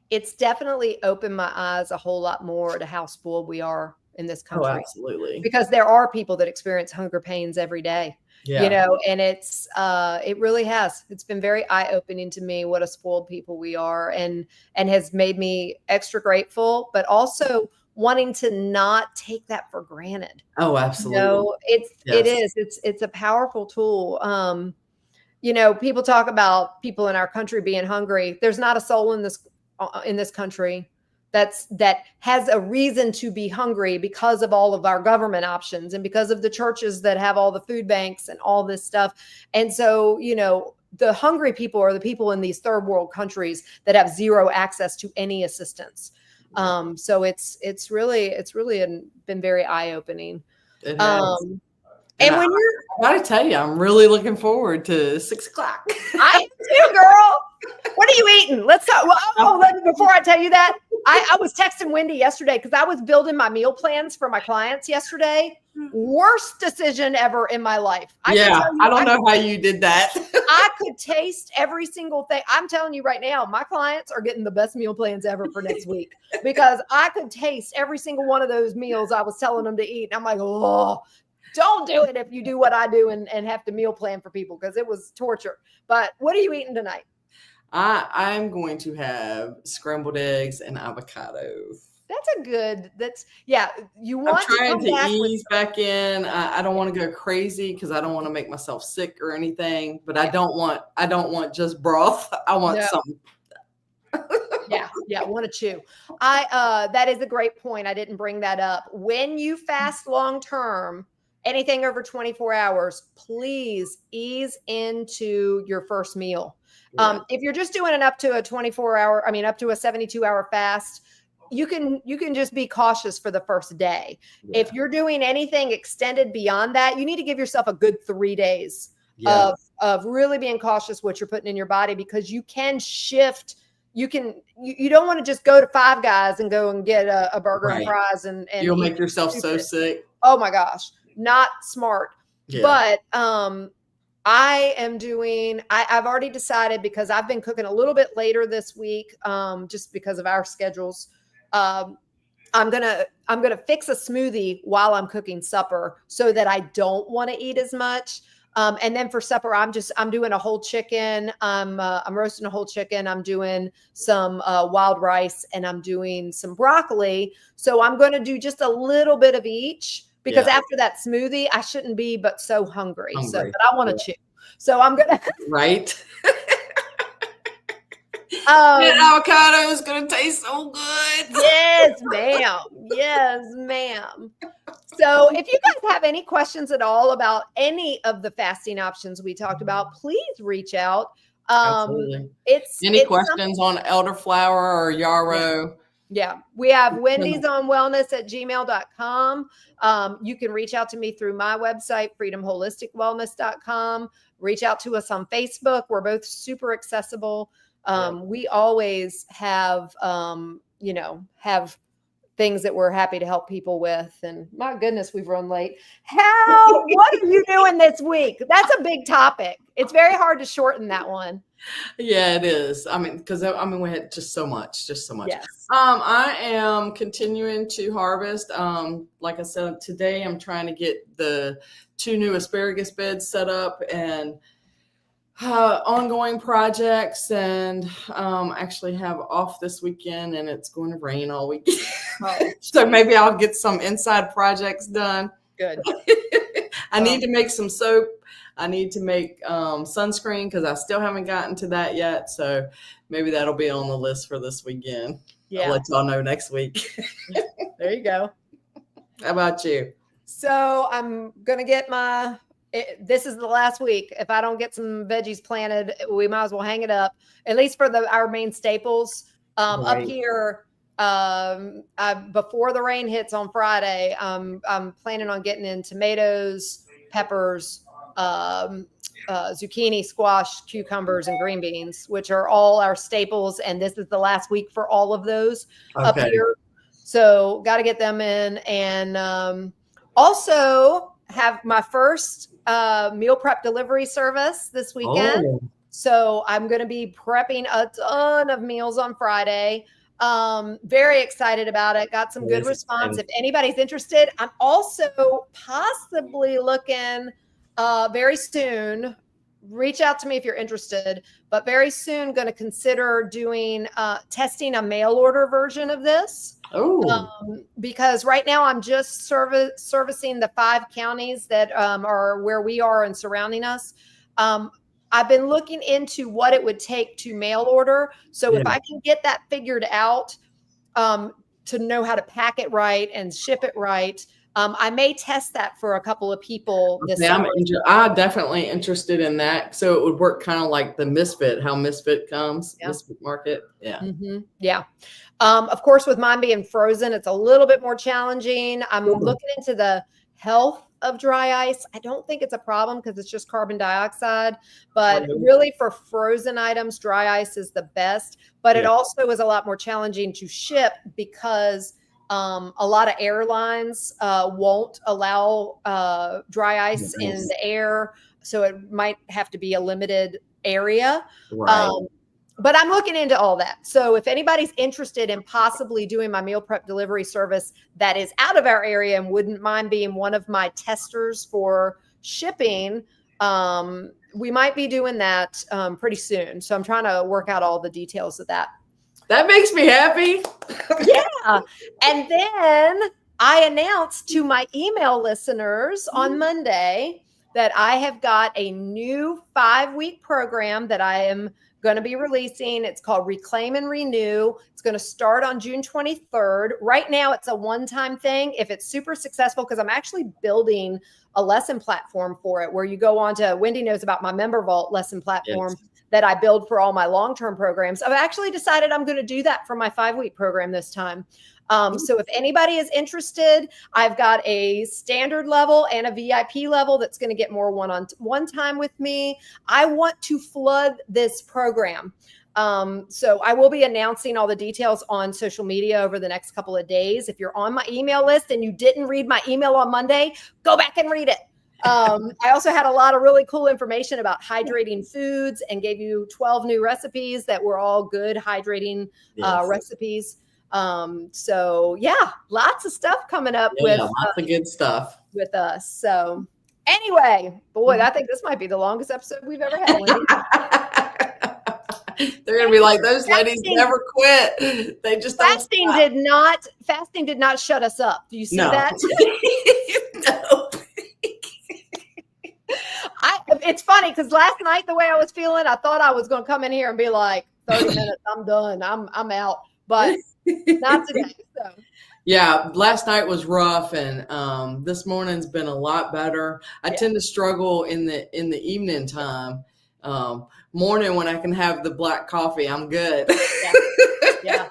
It's definitely opened my eyes a whole lot more to how spoiled we are in this country. Oh, absolutely. Because there are people that experience hunger pains every day. Yeah. And it really has. It's been very eye-opening to me what a spoiled people we are, and has made me extra grateful, but also wanting to not take that for granted. Oh, absolutely. It's a powerful tool. People talk about people in our country being hungry. There's not a soul in this country that has a reason to be hungry because of all of our government options and because of the churches that have all the food banks and all this stuff. And so, the hungry people are the people in these third world countries that have zero access to any assistance. So it's really been very eye-opening. It has. And I gotta tell you, I'm really looking forward to 6 o'clock. I am too, girl. What are you eating? Let's talk. Before I tell you that, I was texting Wendy yesterday because I was building my meal plans for my clients yesterday. Worst decision ever in my life. I don't know how you did that. I could taste every single thing. I'm telling you right now, my clients are getting the best meal plans ever for next week because I could taste every single one of those meals I was telling them to eat. And I'm like, oh, don't do it if you do what I do and have to meal plan for people, because it was torture. But what are you eating tonight? I'm going to have scrambled eggs and avocado. You want I'm trying to ease back in. I don't want to go crazy because I don't want to make myself sick or anything, but I don't want just broth. I want something. Want to chew. That is a great point. I didn't bring that up. When you fast long term, anything over 24 hours, please ease into your first meal. Yeah. If you're just doing it up to a 72-hour fast, you can just be cautious for the first day. Yeah. If you're doing anything extended beyond that, you need to give yourself a good 3 days of really being cautious what you're putting in your body, because you can shift. You don't want to just go to Five Guys and go and get a burger and fries and you'll make yourself so sick. Oh my gosh, not smart. Yeah. But I've already decided, because I've been cooking a little bit later this week, just because of our schedules. I'm gonna fix a smoothie while I'm cooking supper so that I don't want to eat as much. And then for supper, I'm doing a whole chicken. I'm roasting a whole chicken. I'm doing some wild rice, and I'm doing some broccoli. So I'm going to do just a little bit of each, because after that smoothie, I shouldn't be but so hungry. So, but I want to chew. So I'm gonna right. That avocado is going to taste so good. Yes, ma'am. Yes, ma'am. So if you guys have any questions at all about any of the fasting options we talked about, please reach out. Absolutely. Any questions on elderflower or yarrow? Yeah. We have Wendy's on wellness at gmail.com. You can reach out to me through my website, freedomholisticwellness.com. Reach out to us on Facebook. We're both super accessible. We always have, have things that we're happy to help people with. And my goodness, we've run late. What are you doing this week? That's a big topic. It's very hard to shorten that one. Yeah, it is. I mean, because we had just so much. Yes. I am continuing to harvest. Like I said, today I'm trying to get the 2 new asparagus beds set up and ongoing projects, and actually have off this weekend, and it's going to rain all weekend. Oh. So maybe I'll get some inside projects done. Good. I need to make some soap. I need to make sunscreen because I still haven't gotten to that yet. So maybe that'll be on the list for this weekend. Yeah. I'll let y'all know next week. There you go. How about you? So I'm going to get this is the last week. If I don't get some veggies planted, we might as well hang it up, at least for our main staples. Right. Up here, before the rain hits on Friday, I'm planning on getting in tomatoes, peppers, zucchini, squash, cucumbers, and green beans, which are all our staples. And this is the last week for all of those up here. So got to get them in. And also have my first meal prep delivery service this weekend. Oh. So I'm going to be prepping a ton of meals on Friday. Very excited about it. Got some good response. If anybody's interested, I'm also possibly looking very soon. Reach out to me if you're interested, but very soon going to consider doing testing a mail order version of this. Oh, because right now I'm just servicing the 5 counties that are where we are and surrounding us. I've been looking into what it would take to mail order. So if I can get that figured out, to know how to pack it right and ship it right, I may test that for a couple of people this summer. I'm definitely interested in that. So it would work kind of like the Misfit, how Misfit comes, Misfit Market. Yeah. Mm-hmm. Yeah. Of course, with mine being frozen, it's a little bit more challenging. I'm looking into the health of dry ice. I don't think it's a problem because it's just carbon dioxide, but really for frozen items, dry ice is the best, but it also is a lot more challenging to ship because a lot of airlines won't allow dry ice in the air. So it might have to be a limited area. Right. But I'm looking into all that. So if anybody's interested in possibly doing my meal prep delivery service that is out of our area and wouldn't mind being one of my testers for shipping, we might be doing that pretty soon. So I'm trying to work out all the details of that. That makes me happy. Yeah. And then I announced to my email listeners on Monday that I have got a new 5-week program that I am going to be releasing. It's called Reclaim and Renew. It's going to start on June 23rd. Right now, it's a one-time thing. If it's super successful, because I'm actually building a lesson platform for it where you go on to, Wendy knows about my Member Vault lesson platform that I build for all my long-term programs. I've actually decided I'm going to do that for my 5-week program this time. So if anybody is interested, I've got a standard level and a VIP level that's going to get more one-on-one time with me. I want to flood this program. So I will be announcing all the details on social media over the next couple of days. If you're on my email list and you didn't read my email on Monday, go back and read it. I also had a lot of really cool information about hydrating foods and gave you 12 new recipes that were all good hydrating recipes. So yeah, lots of stuff coming up with lots of good stuff with us. So anyway, boy, I think this might be the longest episode we've ever had. They're gonna be like, those ladies never quit. They just fasting did not shut us up. Do you see that? No. It's funny because last night the way I was feeling, I thought I was gonna come in here and be like, 30 minutes, I'm done, I'm out. But not today. So. Yeah, last night was rough, and this morning's been a lot better. I tend to struggle in the evening time. Morning when I can have the black coffee, I'm good. Yeah.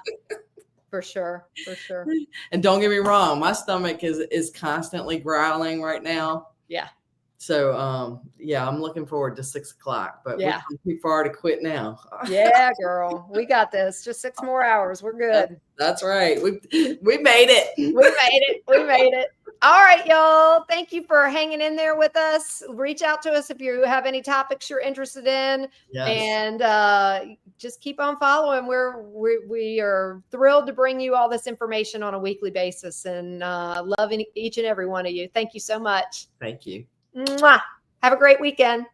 For sure. For sure. And don't get me wrong, my stomach is constantly growling right now. Yeah. So, yeah, I'm looking forward to 6 o'clock, but we've Yeah. come too far to quit now. Yeah, girl. We got this. Just 6 more hours. We're good. That's right. We made it. We made it. We made it. All right, y'all. Thank you for hanging in there with us. Reach out to us if you have any topics you're interested in. Yes. And just keep on following. We are thrilled to bring you all this information on a weekly basis, and loving each and every one of you. Thank you so much. Thank you. Mwah. Have a great weekend.